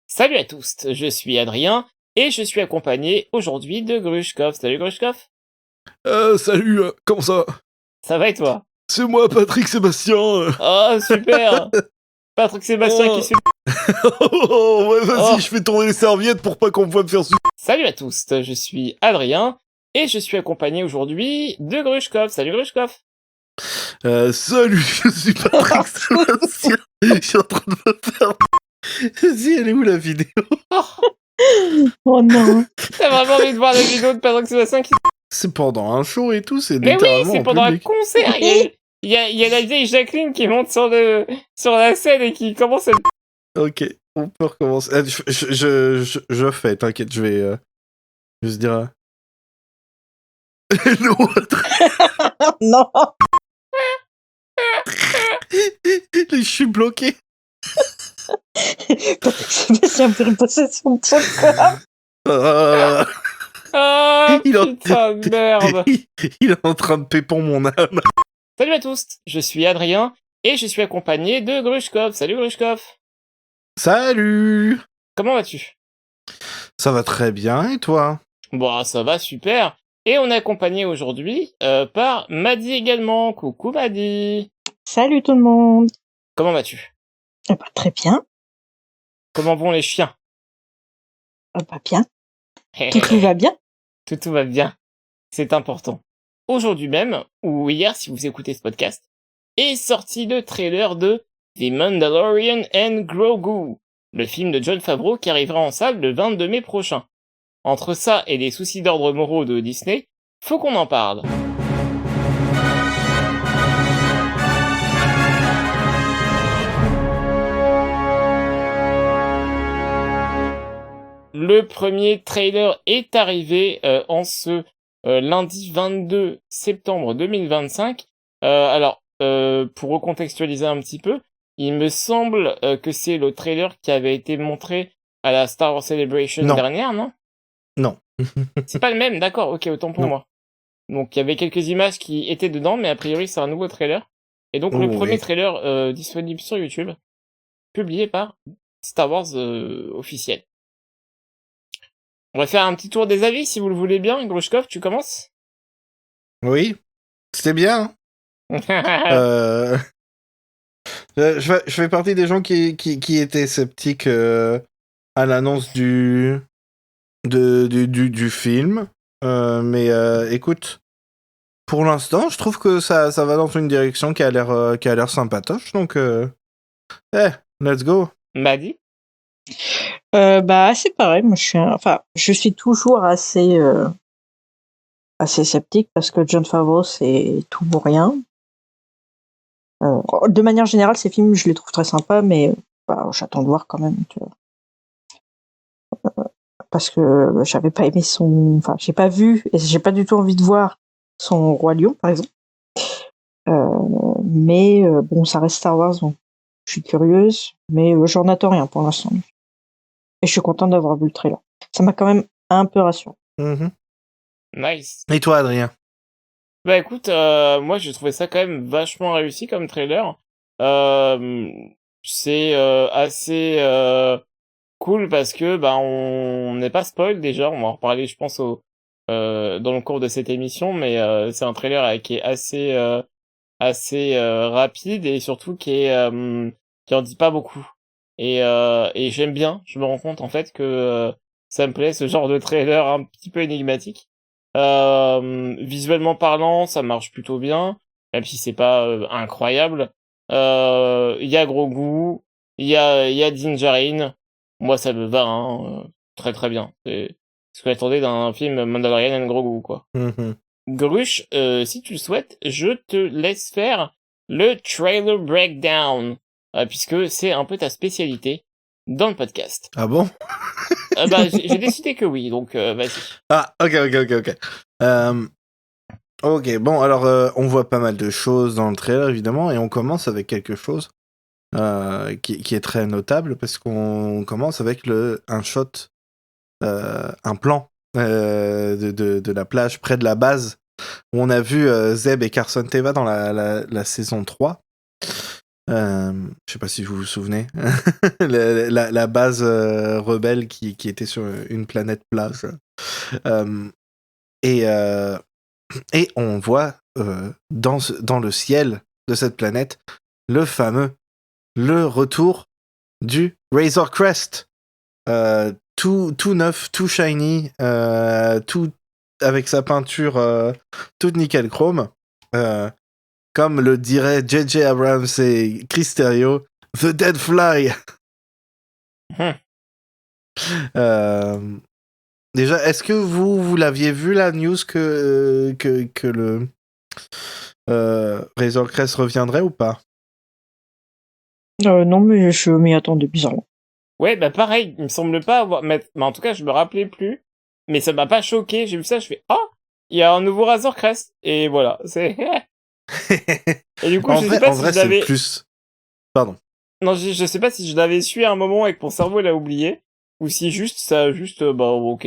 Salut à tous, je suis Adrien et je suis accompagné aujourd'hui de Grushkov. Salut Grushkov. Salut, comment ça va? Ça va et toi? C'est moi, Patrick Sébastien. Oh super. Patrick Sébastien qui Oh. suit. Oh, ouais, vas-y, Oh. je fais tourner les serviettes pour pas qu'on me voit me faire Salut à tous, je suis Adrien et je suis accompagné aujourd'hui de Grushkov. Salut Grushkov. Salut, je suis Patrick Sébastien. Je suis en train de me faire... Vas-y, elle est où la vidéo? Oh non. T'as vraiment envie de voir la vidéo de Patrick Sébastien qui... C'est pendant un show et tout, c'est Mais oui, littéralement c'est en pendant un public. concert. Il y a la vieille Jacqueline qui monte sur la scène et qui commence à... Ok, on peut recommencer. Je fais, t'inquiète, je vais se dire... Non, Non. je suis bloqué. Sébastien fait possession de son corps. Ah putain de merde. Il est en train de pépon mon âme. Salut à tous, je suis Adrien et je suis accompagné de Grushkov. Salut Grushkov. Salut. Comment vas-tu? Ça va très bien, et toi? Bon, ça va super. Et on est accompagné aujourd'hui par Maddy également. Coucou Maddy. Salut tout le monde. Comment vas-tu? Très bien. Comment vont les chiens? Bien. Tout va bien. Tout va bien. C'est important. Aujourd'hui même, ou hier si vous écoutez ce podcast, est sorti le trailer de The Mandalorian and Grogu, le film de Jon Favreau qui arrivera en salle le 22 mai prochain. Entre ça et les soucis d'ordre moraux de Disney, faut qu'on en parle. Le premier trailer est arrivé en ce lundi 22 septembre 2025. Pour recontextualiser un petit peu, il me semble que c'est le trailer qui avait été montré à la Star Wars Celebration dernière, non? Non. C'est pas le même, d'accord, ok, autant pour moi. Donc il y avait quelques images qui étaient dedans, mais a priori c'est un nouveau trailer. Et donc le premier trailer disponible sur YouTube, publié par Star Wars officiel. On va faire un petit tour des avis si vous le voulez bien. Grushkov, tu commences? Oui, c'était bien. Je fais partie des gens qui étaient sceptiques à l'annonce du film. Mais écoute, pour l'instant, je trouve que ça va dans une direction qui a l'air sympatoche. Donc, let's go. Maddy? C'est pareil. Moi, je suis toujours assez sceptique parce que Jon Favreau, c'est tout ou rien. De manière générale, ces films, je les trouve très sympas, mais j'attends de voir quand même. Tu vois. Parce que j'avais pas aimé j'ai pas vu et j'ai pas du tout envie de voir son Roi Lion, par exemple. Mais ça reste Star Wars, donc je suis curieuse, mais j'en attends rien pour l'instant. Et je suis contente d'avoir vu le trailer. Ça m'a quand même un peu rassuré. Nice. Et toi, Adrien? Bah écoute, moi j'ai trouvé ça quand même vachement réussi comme trailer. C'est assez cool parce que on n'est pas spoil déjà, on va en reparler je pense dans le cours de cette émission, mais c'est un trailer qui est assez rapide et surtout qui en dit pas beaucoup. Et j'aime bien, je me rends compte en fait que ça me plaît ce genre de trailer un petit peu énigmatique. Visuellement parlant, ça marche plutôt bien, même si c'est pas incroyable. Il y a Grogu, il y a Din Djarin. Moi, ça me va, hein, très très bien. C'est ce que j'attendais d'un film Mandalorian and Grogu, quoi. Grush, si tu le souhaites, je te laisse faire le trailer breakdown, puisque c'est un peu ta spécialité dans le podcast. Ah bon? J'ai décidé que oui, donc vas-y. Ah, ok. Ok, bon, alors on voit pas mal de choses dans le trailer, évidemment, et on commence avec quelque chose qui est très notable, parce qu'on commence avec un shot, un plan de la plage près de la base, où on a vu Zeb et Carson Teva dans la saison 3. Je sais pas si vous vous souvenez. La base rebelle qui était sur une planète plage. Euh, et, euh, et on voit dans le ciel de cette planète le retour du Razor Crest. Tout neuf, tout shiny, tout avec sa peinture toute nickel chrome. Comme le diraient J.J. Abrams et Chris Terrio, The Dead Fly. Déjà, est-ce que vous l'aviez vu la news que le Razor Crest reviendrait ou pas? Non, mais je m'y attendais bizarrement. Ouais, bah pareil, il me semble pas avoir... Mais en tout cas, je me rappelais plus. Mais ça m'a pas choqué. J'ai vu ça, je fais ah, il y a un nouveau Razor Crest. Et voilà, c'est... Et du coup, je sais pas en si vrai, je c'est l'avais... plus. Pardon. Non, je sais pas si je l'avais su à un moment et que mon cerveau l'a oublié. Ou si juste, ça, juste, bah, ok.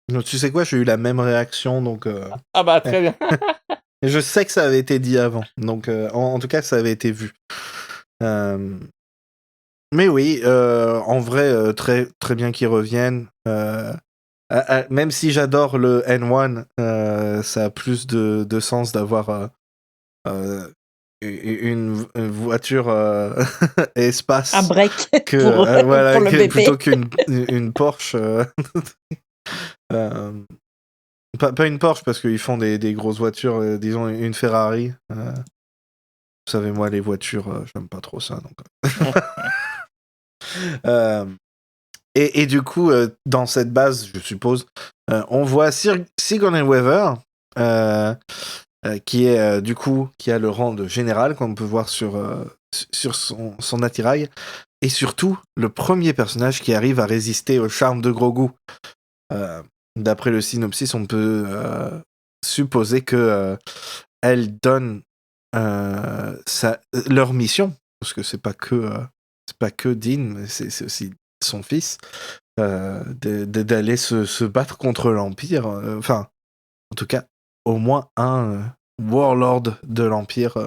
Donc, tu sais quoi, j'ai eu la même réaction, donc. Ah bah, très bien. Et je sais que ça avait été dit avant, donc en tout cas, ça avait été vu. Mais oui, en vrai, très, très bien qu'ils reviennent. Même si j'adore le N1, ça a plus de sens d'avoir une voiture Un espace break que, pour, pour le bébé. plutôt qu'une Porsche. Euh, pas une Porsche parce qu'ils font des grosses voitures, disons une Ferrari. Vous savez, moi, les voitures, j'aime pas trop ça. Donc. Et du coup, dans cette base, je suppose, on voit Sigourney Weaver, qui est du coup, qui a le rang de général, comme on peut voir sur son attirail, et surtout le premier personnage qui arrive à résister au charme de Grogu. D'après le synopsis, on peut supposer que elle donne leur mission, parce que c'est pas que Dean, mais c'est aussi son fils, d'aller se battre contre l'Empire. Enfin, en tout cas, au moins un warlord de l'Empire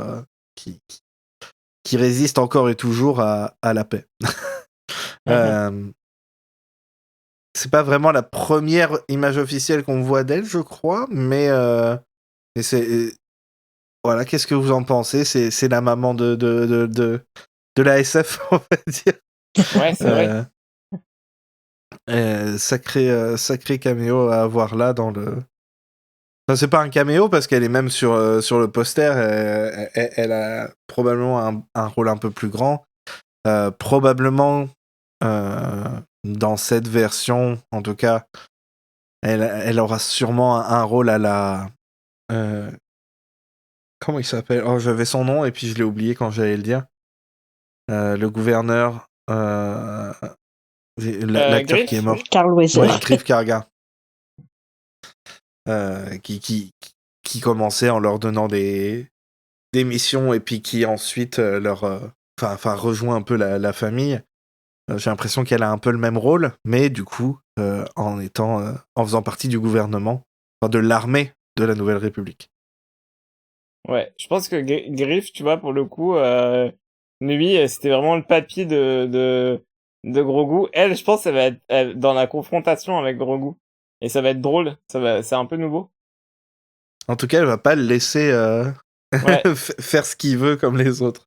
qui résiste encore et toujours à la paix. C'est pas vraiment la première image officielle qu'on voit d'elle, je crois, mais c'est... Voilà, qu'est-ce que vous en pensez? C'est la maman de la SF, on va dire. Ouais, c'est vrai. Sacré caméo à avoir là dans le... Enfin, c'est pas un caméo parce qu'elle est même sur le poster. Elle a probablement un rôle un peu plus grand. Probablement dans cette version, en tout cas, elle aura sûrement un rôle à la... comment il s'appelle? Oh, j'avais son nom et puis je l'ai oublié quand j'allais le dire. Le gouverneur... l'acteur qui est Griff. mort. Carl Weazer. Ouais, Griff Karga. Qui commençait en leur donnant des missions et puis qui ensuite rejoint un peu la famille. J'ai l'impression qu'elle a un peu le même rôle, mais du coup, en faisant partie du gouvernement, enfin de l'armée de la Nouvelle République. Ouais, je pense que Griff, tu vois, pour le coup, lui, c'était vraiment le papy de Grogu. Elle, je pense, ça va être dans la confrontation avec Grogu. Et ça va être drôle. C'est un peu nouveau. En tout cas, elle va pas le laisser Ouais. faire ce qu'il veut comme les autres.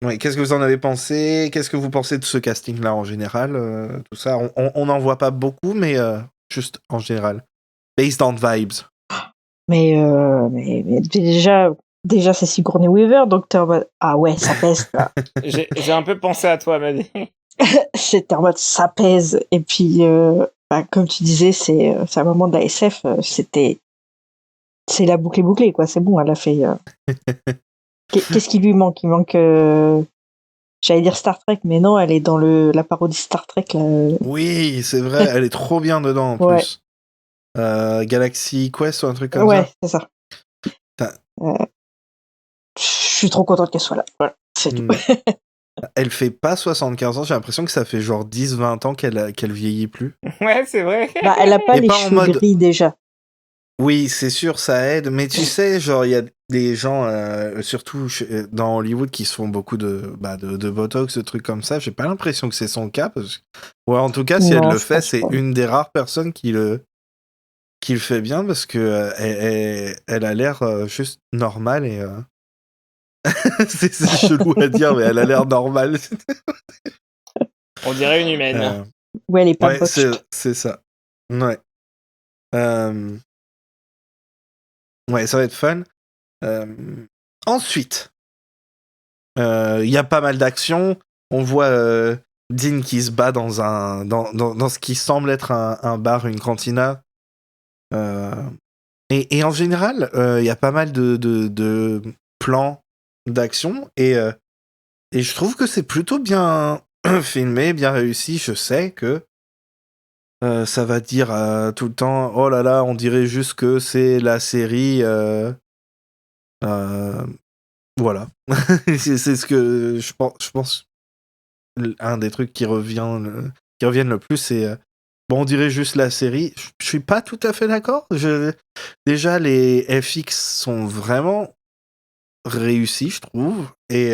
Ouais, qu'est-ce que vous en avez pensé? Qu'est-ce que vous pensez de ce casting-là en général? Tout ça, on n'en voit pas beaucoup, mais juste en général. Based on vibes. Mais déjà c'est Sigourney Weaver, donc t'es en mode ah ouais, ça pèse là. J'ai un peu pensé à toi, Maddy. C'était en mode ça pèse. Et puis comme tu disais, c'est un moment de la SF, c'est la boucle est bouclée quoi. C'est bon, elle a fait. Qu'est-ce qui lui manque? Il manque. J'allais dire Star Trek, mais non, elle est dans la parodie Star Trek là. Oui, c'est vrai, elle est trop bien dedans en Ouais. plus. Galaxy Quest ou un truc comme Ouais, ça. c'est ça. T'as- Je suis trop contente qu'elle soit là. Voilà, c'est tout. Elle fait pas 75 ans, j'ai l'impression que ça fait genre 10-20 ans qu'elle vieillit plus. Ouais, c'est vrai. Bah, elle a pas Et les pas en cheveux mode... gris déjà. Oui, c'est sûr, ça aide, mais tu sais, genre, il y a des gens, surtout dans Hollywood, qui se font beaucoup de Botox, de trucs comme ça. J'ai pas l'impression que c'est son cas. Ouais, en tout cas, si elle Non, le je fait, pense c'est pas. une des rares personnes qui le fait bien parce que elle a l'air juste normale et. C'est chelou à dire, mais elle a l'air normale. On dirait une humaine. Euh, Ouais, elle est pas ouais, botched. c'est ça. Ouais. Euh, ouais, ça va être fun. Ensuite, il y a pas mal d'actions. On voit Dean qui se bat dans ce qui semble être un bar, une cantina. Euh, et en général, il y a pas mal de plans d'action. Et je trouve que c'est plutôt bien filmé, bien réussi. Je sais que ça va dire tout le temps, oh là là, on dirait juste que c'est la série. Euh, voilà. C'est ce que je pense un des trucs qui reviennent le plus, c'est bon, on dirait juste la série. Je suis pas tout à fait d'accord. Déjà, les FX sont vraiment réussis, je trouve. Et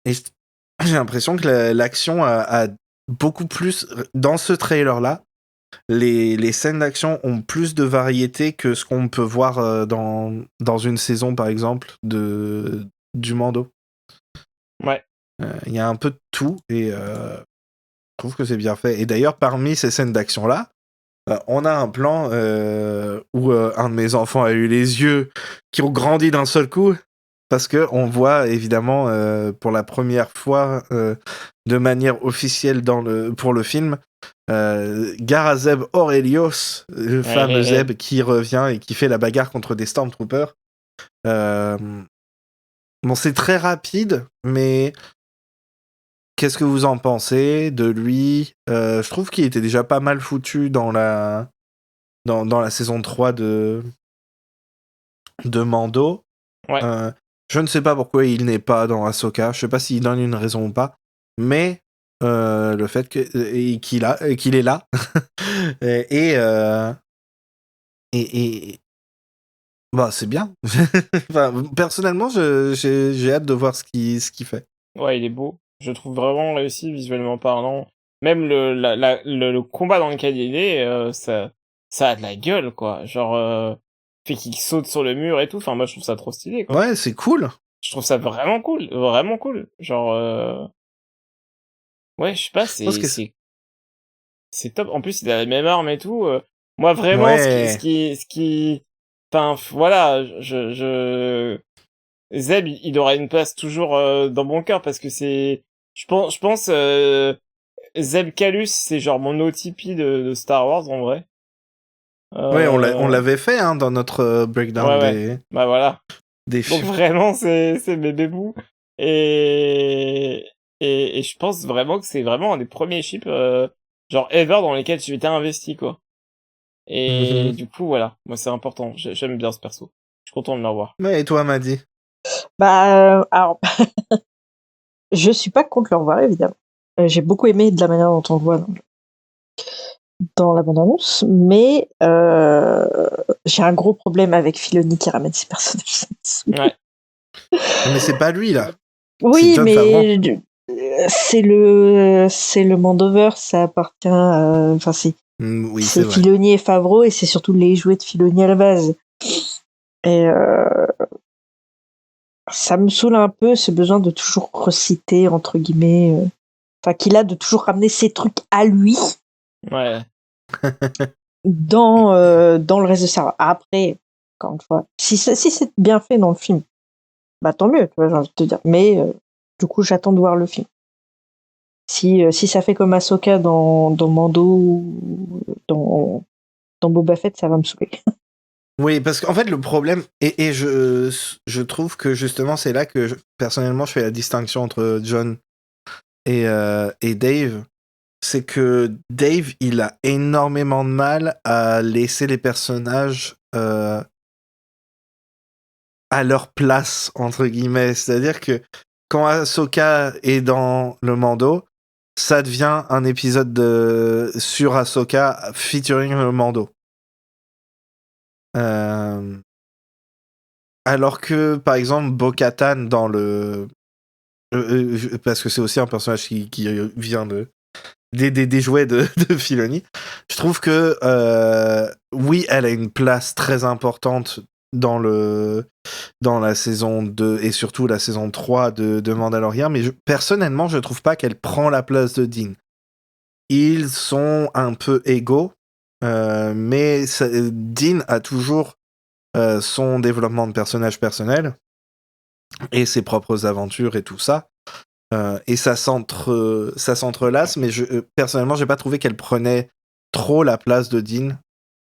j'ai l'impression que l'action a beaucoup plus. Dans ce trailer-là, les scènes d'action ont plus de variété que ce qu'on peut voir dans une saison, par exemple, du Mando. Ouais. Il y a un peu de tout et je trouve que c'est bien fait. Et d'ailleurs, parmi ces scènes d'action-là, on a un plan où un de mes enfants a eu les yeux qui ont grandi d'un seul coup. Parce que on voit évidemment pour la première fois de manière officielle pour le film Garazeb Aurelios, le fameux Zeb qui revient et qui fait la bagarre contre des Stormtroopers. Bon, c'est très rapide, mais qu'est-ce que vous en pensez de lui? Je trouve qu'il était déjà pas mal foutu dans la saison 3 de Mando. Ouais. Je ne sais pas pourquoi il n'est pas dans Ahsoka. Je sais pas s'il donne une raison ou pas. Mais le fait qu'il est là. et, euh, et bah, c'est bien. Enfin, personnellement, j'ai hâte de voir ce qu'il fait. Ouais, il est beau. Je trouve vraiment réussi visuellement parlant. Même le combat dans lequel il est, ça a de la gueule, quoi. Genre, fait qu'il saute sur le mur et tout. Enfin, moi, je trouve ça trop stylé, quoi. Ouais, c'est cool. Je trouve ça vraiment cool, vraiment cool. Genre, ouais, je sais pas, Je pense que c'est top. En plus, il a la même arme et tout. Moi, vraiment, ouais. enfin, voilà, Zeb, il aura une place toujours dans mon cœur parce que je pense, Zeb Calus, c'est genre mon OTP de Star Wars en vrai. Ouais, on Euh, l'avait fait hein, dans notre breakdown ouais, ouais, bah voilà. des Donc films. vraiment, c'est mes bébous. Et, et je pense vraiment que c'est vraiment un des premiers chips, genre ever dans lesquels j'ai été investi, quoi. Et Mhm. du coup, voilà. Moi, c'est important. J'aime bien ce perso. Je suis content de le revoir. Ouais, et toi, Maddy? Bah, alors, je suis pas contre le revoir, évidemment. J'ai beaucoup aimé de la manière dont on le voit dans la bande-annonce, mais j'ai un gros problème avec Filoni qui ramène ses personnages. Ouais. Non, mais c'est pas lui, là. C'est Oui, Jon Favreau. mais c'est le Mandover, ça appartient enfin Oui, c'est c'est vrai. Filoni et Favreau et c'est surtout les jouets de Filoni à la base. Et ça me saoule un peu ce besoin de toujours reciter entre guillemets enfin qu'il a de toujours ramener ses trucs à lui Ouais. dans le reste de ça. Après, encore une fois, si c'est bien fait dans le film, bah tant mieux, tu vois, j'ai envie de te dire. Mais du coup, j'attends de voir le film. Si ça fait comme Ahsoka dans Mando ou dans Boba Fett, ça va me saouler. Oui, parce qu'en fait, le problème, et je trouve que justement, c'est là que personnellement, je fais la distinction entre John et Dave. C'est que Dave, il a énormément de mal à laisser les personnages à leur place, entre guillemets. C'est-à-dire que quand Ahsoka est dans le Mando, ça devient un épisode sur Ahsoka featuring le Mando. Alors que, par exemple, Bo-Katan dans parce que c'est aussi un personnage qui vient des jouets de Filoni. Je trouve que, oui, elle a une place très importante dans la saison 2 et surtout la saison 3 de Mandalorian, mais personnellement, je trouve pas qu'elle prend la place de Din. Ils sont un peu égaux, mais Din a toujours son développement de personnage personnel et ses propres aventures et tout ça. Et ça s'entrelace, mais personnellement, j'ai pas trouvé qu'elle prenait trop la place de Din.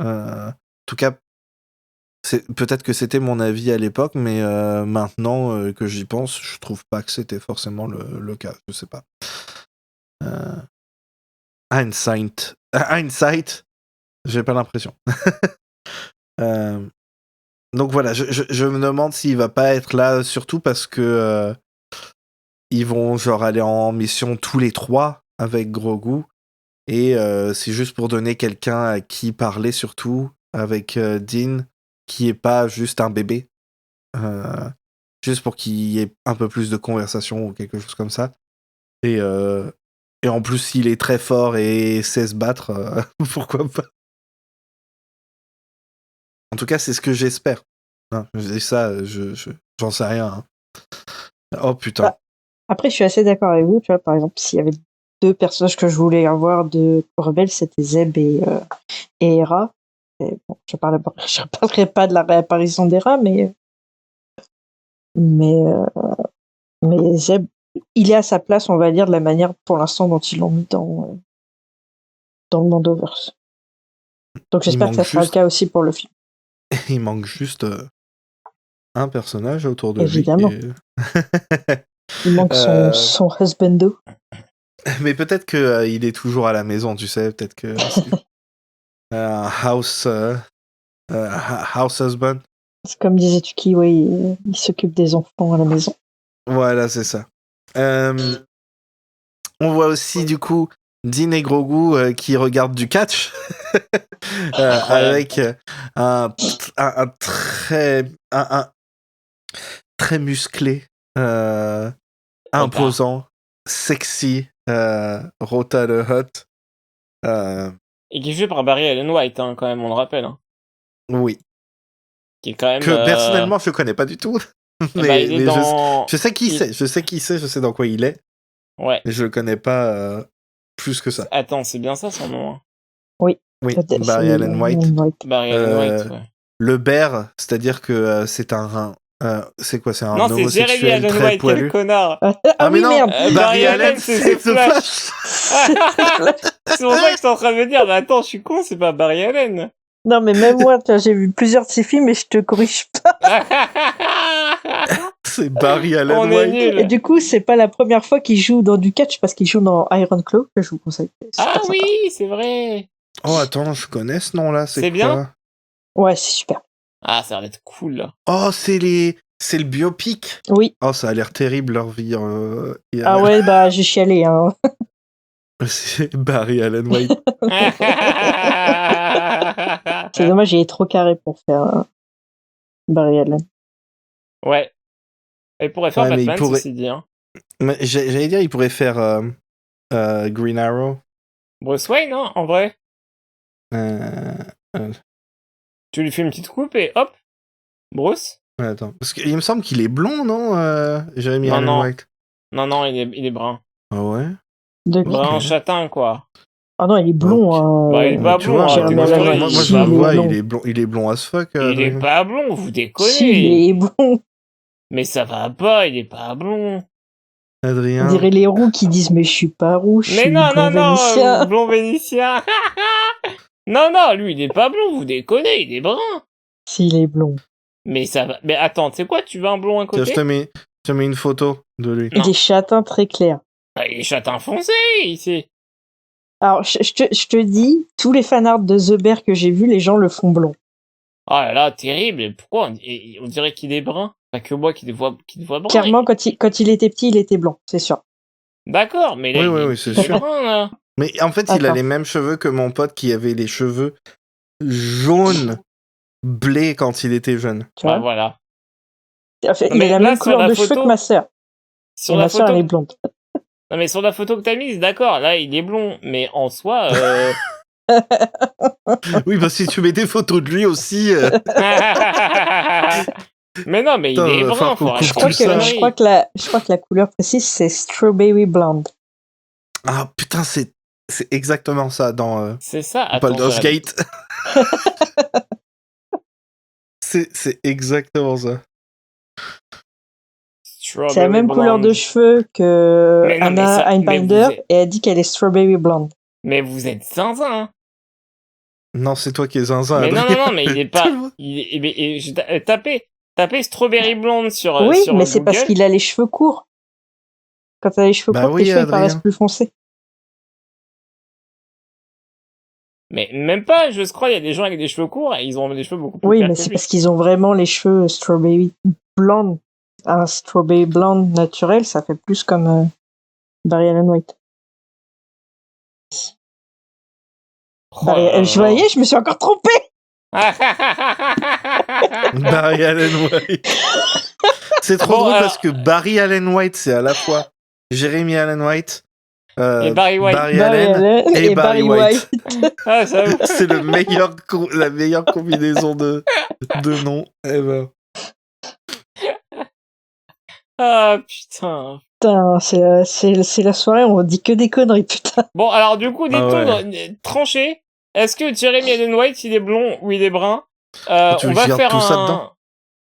En tout cas, peut-être que c'était mon avis à l'époque, mais maintenant que j'y pense, je trouve pas que c'était forcément le cas. Je sais pas. Hindsight, j'ai pas l'impression. Donc voilà, je me demande s'il va pas être là, surtout parce que ils vont genre aller en mission tous les trois avec Grogu. Et c'est juste pour donner quelqu'un à qui parler, surtout avec Din, qui est pas juste un bébé. Juste pour qu'il y ait un peu plus de conversation ou quelque chose comme ça. Et en plus, s'il est très fort et sait se battre, pourquoi pas. En tout cas, c'est ce que j'espère. Hein, et ça, j'en sais rien. Hein. Oh putain. Bah, après, je suis assez d'accord avec vous. Tu vois, par exemple, s'il y avait deux personnages que je voulais avoir de rebelles, c'était Zeb et Hera. Et bon, je parlerai pas de la réapparition d'Hera, mais Zeb, il est à sa place, on va dire, de la manière pour l'instant dont ils l'ont mis dans le Mandoverse. Donc j'espère que ça sera le cas aussi pour le film. Il manque juste un personnage autour de Évidemment. lui. Il manque son husbando. Mais peut-être qu'il est toujours à la maison, tu sais. Peut-être que house husband. C'est comme disait Tuki, oui, il s'occupe des enfants à la maison. Voilà, c'est ça. On voit aussi du coup Din et Grogu qui regardent du catch avec un très musclé, imposant, sexy Rota le Hutt. Et qui est joué par Barry Allen White, hein, quand même, on le rappelle. Hein. Oui. Qui est quand même. Que personnellement, je connais pas du tout. mais il est dans... je sais qui c'est. Je sais qui c'est. Je sais dans quoi il est. Ouais. Mais je le connais pas plus que ça. Attends, c'est bien ça son nom. Hein. Oui. Barry Allen White. Barry Allen White, ouais. Le bear, c'est-à-dire que c'est un. C'est quoi? C'est un non, homosexuel c'est Jeremy Allen très White, poilu. quel connard. Ah mais oui, non, merde. Barry Allen, c'est The Flash. C'est pour ça que je suis en train de me dire, mais attends, je suis con, c'est pas Barry Allen. Non, mais même moi, j'ai vu plusieurs de ces films et je te corrige pas. C'est Barry Allen On White. est nul. Et du coup, c'est pas la première fois qu'il joue dans du catch parce qu'il joue dans Iron Claw, que je vous conseille. Ah oui, c'est vrai. Oh attends, je connais ce nom-là. C'est quoi? Bien. Ouais, c'est super. Ah, ça a l'air d'être cool là. Oh, c'est le biopic. Oui. Oh, ça a l'air terrible leur vie. Ah ouais, bah j'ai chialé. Hein. C'est Barry Allen White. C'est dommage, il est trop carré pour faire Barry Allen. Ouais. Il pourrait faire Batman, ceci dit. Hein. J'allais dire, il pourrait faire Green Arrow. Bruce Wayne, hein, en vrai. Tu lui fais une petite coupe et hop, Bruce. Attends, parce qu'il me semble qu'il est blond, non, Jeremy Allen White? Non, il est brun. Ah ouais? Brun châtain, quoi. Ah non, il est blond. Okay. Bah, il est pas blond. Vois, moi, je le vois, il est blond as fuck. Il est pas blond, vous déconnez. Si, il est blond. Mais ça va pas, il est pas blond. Adrien. On dirait les roux qui disent mais je suis pas roux, je suis non, blond vénitien. non, lui il est pas blond, vous déconnez, il est brun. Si, il est blond. Mais ça va. Mais attends, tu sais quoi, tu veux un blond à côté? Tiens, je te mets une photo de lui. Il est châtain très clair. Ah, il est châtain foncé, ici. Alors, je te dis, tous les fanarts de The Bear que j'ai vus, les gens le font blond. Oh là là, terrible. Pourquoi on dirait qu'il est brun? Pas que moi qui le vois brun. Clairement, quand il était petit, il était blanc, c'est sûr. D'accord, mais là, oui, c'est sûr. Brun, là. Mais en fait, il a les mêmes cheveux que mon pote qui avait les cheveux jaunes blé quand il était jeune. Tu vois. voilà. Enfin, Non, il a mais la là, même sur couleur la de cheveux photo- que ma sœur. Sur Et la ma sœur, photo, elle est blonde. non mais sur la photo que t'as mise, d'accord, là il est blond, mais en soi, Oui, bah si tu mets des photos de lui aussi. mais non, mais il Putain, est va brun, falloir faut qu'on arrêter coupe Je crois les tout ça. conneries. je crois que la couleur précise, c'est strawberry blonde. Ah putain, c'est exactement ça dans C'est ça, attends, Baldur's je vais Gate. C'est exactement ça. C'est la Strawberry même couleur de blonde. cheveux que Mais non, mais Anna ça- mais Einbinder, vous êtes- et elle dit qu'elle est strawberry blonde. Mais vous êtes zinzin, hein. Non, c'est toi qui es zinzin. Mais non, Adrien. non, non, mais il est pas, tapez strawberry blonde sur, Oui, sur mais c'est parce Google. qu'il a les cheveux courts. Quand t'as les cheveux Bah courts, oui, tes cheveux ils Adrien. paraissent plus foncés. Mais même pas, je crois, il y a des gens avec des cheveux courts et ils ont des cheveux beaucoup plus Oui, clairs mais que c'est lui. parce qu'ils ont vraiment les cheveux strawberry blonde. Un strawberry blonde naturel, ça fait plus comme Barry Allen White. Oh là là Je là. voyais, je me suis encore trompée. Barry Allen White. C'est trop Bon, drôle alors- parce que Barry Allen White, c'est à la fois Jeremy Allen White, Et Barry White. Barry Allen et Barry White. Ah, j'avoue. C'est la meilleure combinaison de noms ever. Ah, putain. Putain, c'est la soirée, on dit que des conneries, putain. Bon, alors du coup, dites-nous, ouais. tranchez. Est-ce que Jeremy Allen White, il est blond ou il est brun? Tu veux On que va je garde faire tout ça un...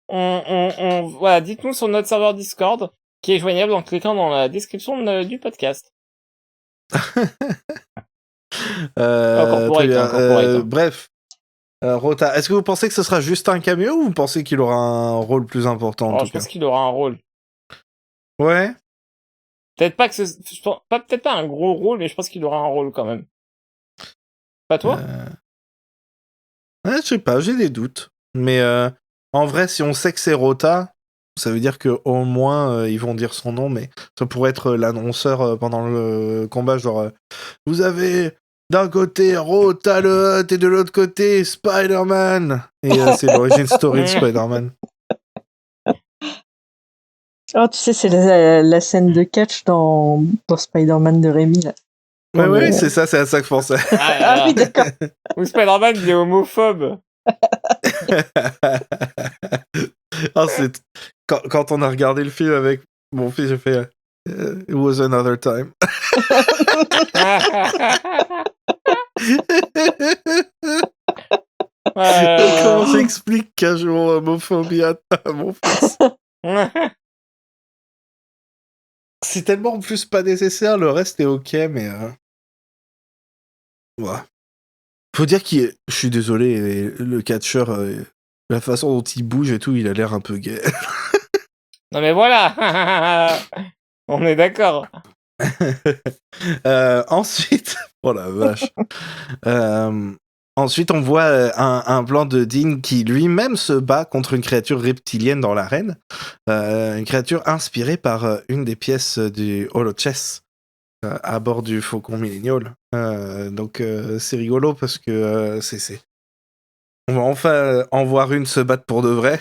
dedans Voilà, dites-nous sur notre serveur Discord, qui est joignable en cliquant dans la description du podcast. Très bien. Corporate. Bref. Rota, est-ce que vous pensez que ce sera juste un cameo ou vous pensez qu'il aura un rôle plus important en Alors, tout je cas pense qu'il aura un rôle. Ouais. Peut-être pas que peut-être pas un gros rôle, mais je pense qu'il aura un rôle quand même. Pas toi? Ouais, je sais pas, j'ai des doutes. Mais en vrai, si on sait que c'est Rota, ça veut dire qu'au moins ils vont dire son nom, mais ça pourrait être l'annonceur pendant le combat, genre vous avez d'un côté Rota le Hutt et de l'autre côté Spider-Man. Et c'est l'origine story de Spider-Man. Oh, tu sais, c'est la scène de catch dans Spider-Man de Rémi, là. Ouais, c'est ça, c'est à ça que je pensais. Ah oui, d'accord. Ou Spider-Man, il est homophobe. Ah, quand on a regardé le film avec mon fils, j'ai fait It was another time. Comment j'explique qu'un jour homophobie à mon fils? C'est tellement en plus pas nécessaire, le reste est ok, mais ouais. Faut dire je suis désolé, le catcheur, la façon dont il bouge et tout, il a l'air un peu gay. Non mais voilà. On est d'accord. Ensuite, oh la vache. Ensuite, on voit un plan de Dean qui lui-même se bat contre une créature reptilienne dans l'arène. Une créature inspirée par une des pièces du Holochess à bord du Faucon Millennial. Donc c'est rigolo parce que on va enfin en voir une se battre pour de vrai.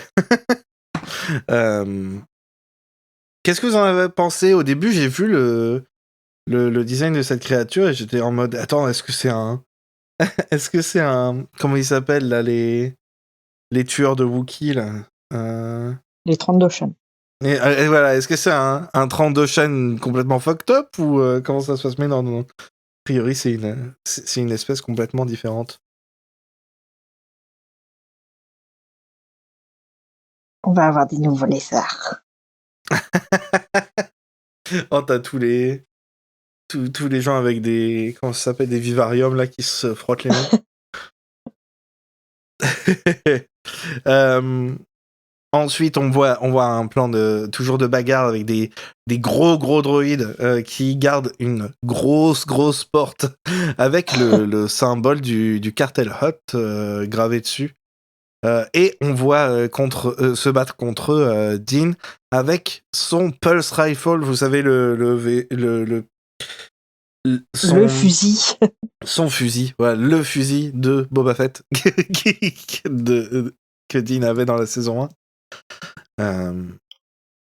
Qu'est-ce que vous en avez pensé? Au début, j'ai vu le design de cette créature et j'étais en mode attends, est-ce que c'est un comment ils s'appellent là, les tueurs de Wookiee là, Les 32 chaînes. et voilà, est-ce que c'est un 32 chaînes complètement fucked up ou comment ça se passe? Mais non. A priori, c'est une espèce complètement différente. On va avoir des nouveaux lézards. Oh, t'as tous les gens avec des, comment ça s'appelle, des vivariums là qui se frottent les mains. Ensuite, on voit un plan toujours de bagarre avec des gros droïdes qui gardent une grosse porte avec le symbole du cartel Hutt gravé dessus. Et on voit se battre contre Dean avec son pulse rifle, vous savez, le fusil. Son fusil, voilà, le fusil de Boba Fett que Dean avait dans la saison 1.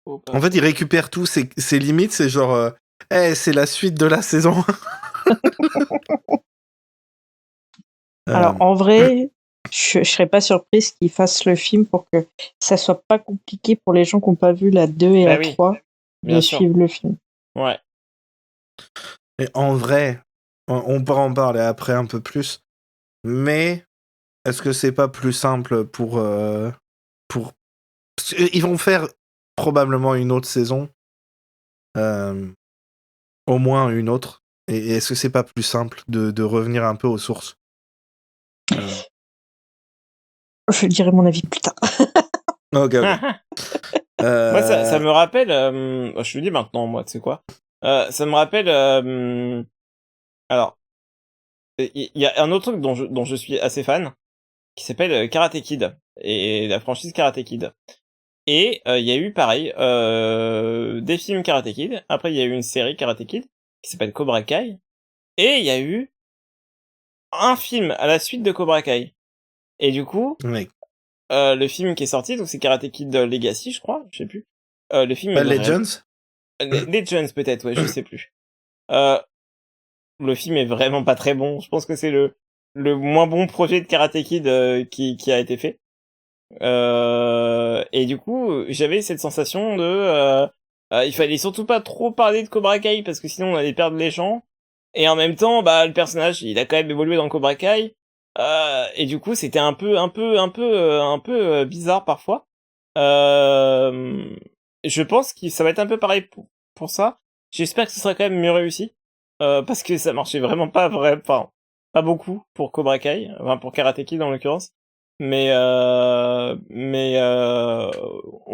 En fait, il récupère tout. Ses limites, c'est genre... c'est la suite de la saison 1. Alors, en vrai, je serais pas surprise qu'ils fassent le film pour que ça soit pas compliqué pour les gens qui n'ont pas vu la 2 et Bah la oui, 3 de bien sûr. suivre le film. Ouais. Et en vrai, on peut en parler après un peu plus. Mais est-ce que c'est pas plus simple pour... Ils vont faire probablement une autre saison. Au moins une autre. Et est-ce que c'est pas plus simple de revenir un peu aux sources Je dirai mon avis plus tard. Ok. Moi, ça me rappelle... je le dis maintenant, moi, tu sais quoi. Ça me rappelle... alors, il y a un autre truc dont je suis assez fan, qui s'appelle Karate Kid, et la franchise Karate Kid. Et il y a eu, pareil, des films Karate Kid. Après, il y a eu une série Karate Kid, qui s'appelle Cobra Kai. Et il y a eu un film à la suite de Cobra Kai. Et du coup, Oui. le film qui est sorti, donc c'est Karate Kid Legacy, je crois, je sais plus. Le film est Legends Legends peut-être, ouais, je sais plus. Le film est vraiment pas très bon. Je pense que c'est le moins bon projet de Karate Kid qui a été fait. Et du coup, j'avais cette sensation de il fallait surtout pas trop parler de Cobra Kai parce que sinon on allait perdre les gens. Et en même temps, bah le personnage, il a quand même évolué dans Cobra Kai. Et du coup, c'était un peu bizarre parfois. Je pense que ça va être un peu pareil pour ça. J'espère que ce sera quand même mieux réussi. Parce que ça marchait vraiment enfin, pas beaucoup pour Cobra Kai, enfin pour Karate Kid en l'occurrence. Mais on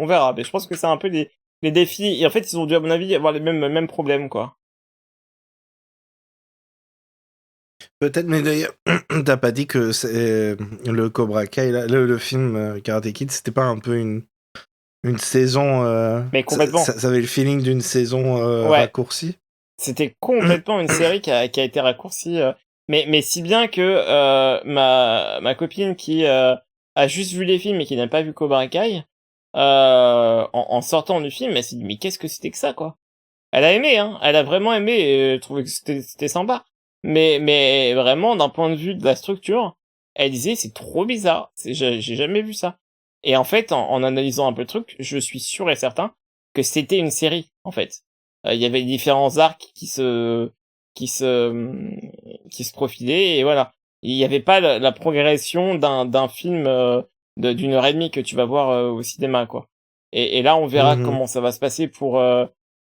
verra. Mais je pense que c'est un peu les défis. Et en fait, ils ont dû, à mon avis, avoir les mêmes problèmes, quoi. Peut-être, mais d'ailleurs, t'as pas dit que c'est le Cobra Kai, là, le film Karate Kid, c'était pas un peu une saison... Mais complètement. Ça avait le feeling d'une saison Ouais. raccourcie. C'était complètement une série qui a été raccourcie. Mais si bien que ma copine qui a juste vu les films et qui n'a pas vu Cobra Kai, en sortant du film, elle s'est dit mais qu'est-ce que c'était que ça, quoi. Elle a aimé, hein. Elle a vraiment aimé et elle trouvait que c'était sympa. Mais vraiment, d'un point de vue de la structure, elle disait c'est trop bizarre. J'ai jamais vu ça. Et en fait, en analysant un peu le truc, je suis sûr et certain que c'était une série, en fait. Il y avait différents arcs qui se profilaient et voilà. Il y avait pas la progression d'un film d'une heure et demie que tu vas voir au cinéma, quoi. Et là, on verra Mhm. comment ça va se passer pour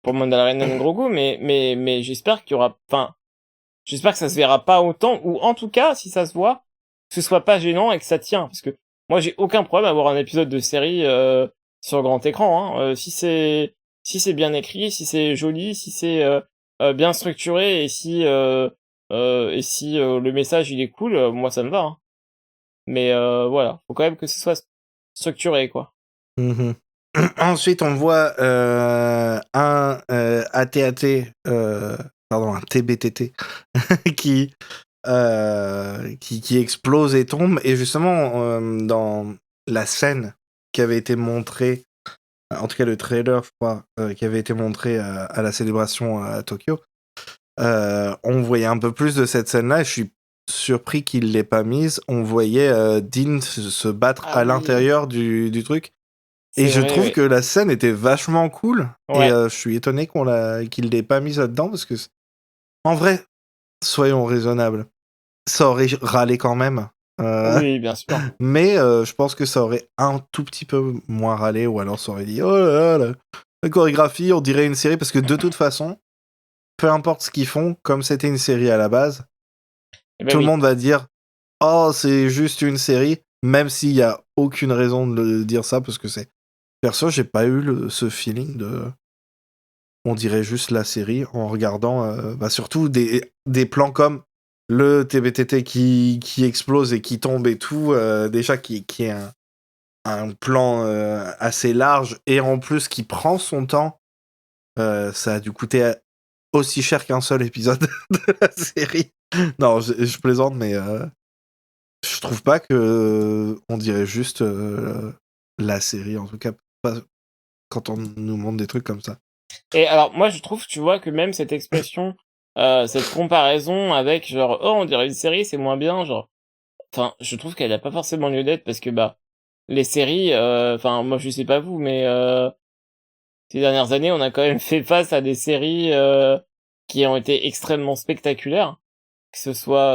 Mandalorian and Grogu, mais j'espère qu'il y aura, enfin, j'espère que ça se verra pas autant, ou en tout cas, si ça se voit, que ce soit pas gênant et que ça tient, parce que moi j'ai aucun problème à voir un épisode de série sur grand écran, hein. Si c'est bien écrit, si c'est joli, si c'est bien structuré et si le message il est cool, moi ça me va, hein. Mais voilà, faut quand même que ce soit structuré, quoi. Mhm. Ensuite, on voit un AT-AT, pardon, un TBTT, qui explose et tombe. Et justement, dans la scène qui avait été montrée, en tout cas le trailer, je crois, qui avait été montré à la célébration à Tokyo, on voyait un peu plus de cette scène-là. Et je suis surpris qu'il l'ait pas mise. On voyait Dean se battre Ah à oui, l'intérieur du truc. Et c'est je vrai, trouve ouais. que la scène était vachement cool. Ouais. Et je suis étonné qu'il l'ait pas mise là-dedans parce que, en vrai, soyons raisonnables, ça aurait râlé quand même. Oui, bien sûr. Mais je pense que ça aurait un tout petit peu moins râlé, ou alors ça aurait dit oh là là, la chorégraphie, on dirait une série, parce que de toute façon, peu importe ce qu'ils font, comme c'était une série à la base, Eh ben tout le oui. monde va dire oh, c'est juste une série, même s'il y a aucune raison de le dire ça, parce que c'est. Perso, j'ai pas eu ce feeling de. On dirait juste la série en regardant surtout des plans comme le TBTT qui explose et qui tombe et tout, déjà qui est un plan assez large et en plus qui prend son temps. Ça a dû coûter aussi cher qu'un seul épisode de la série. Non, je plaisante, mais je trouve pas que on dirait juste la série, en tout cas pas quand on nous montre des trucs comme ça. Et alors, moi, je trouve, tu vois, que même cette expression, cette comparaison avec, genre, oh, on dirait une série, c'est moins bien, genre, enfin, je trouve qu'elle a pas forcément lieu d'être parce que, bah, les séries, enfin, moi, je sais pas vous, mais ces dernières années, on a quand même fait face à des séries qui ont été extrêmement spectaculaires, que ce soit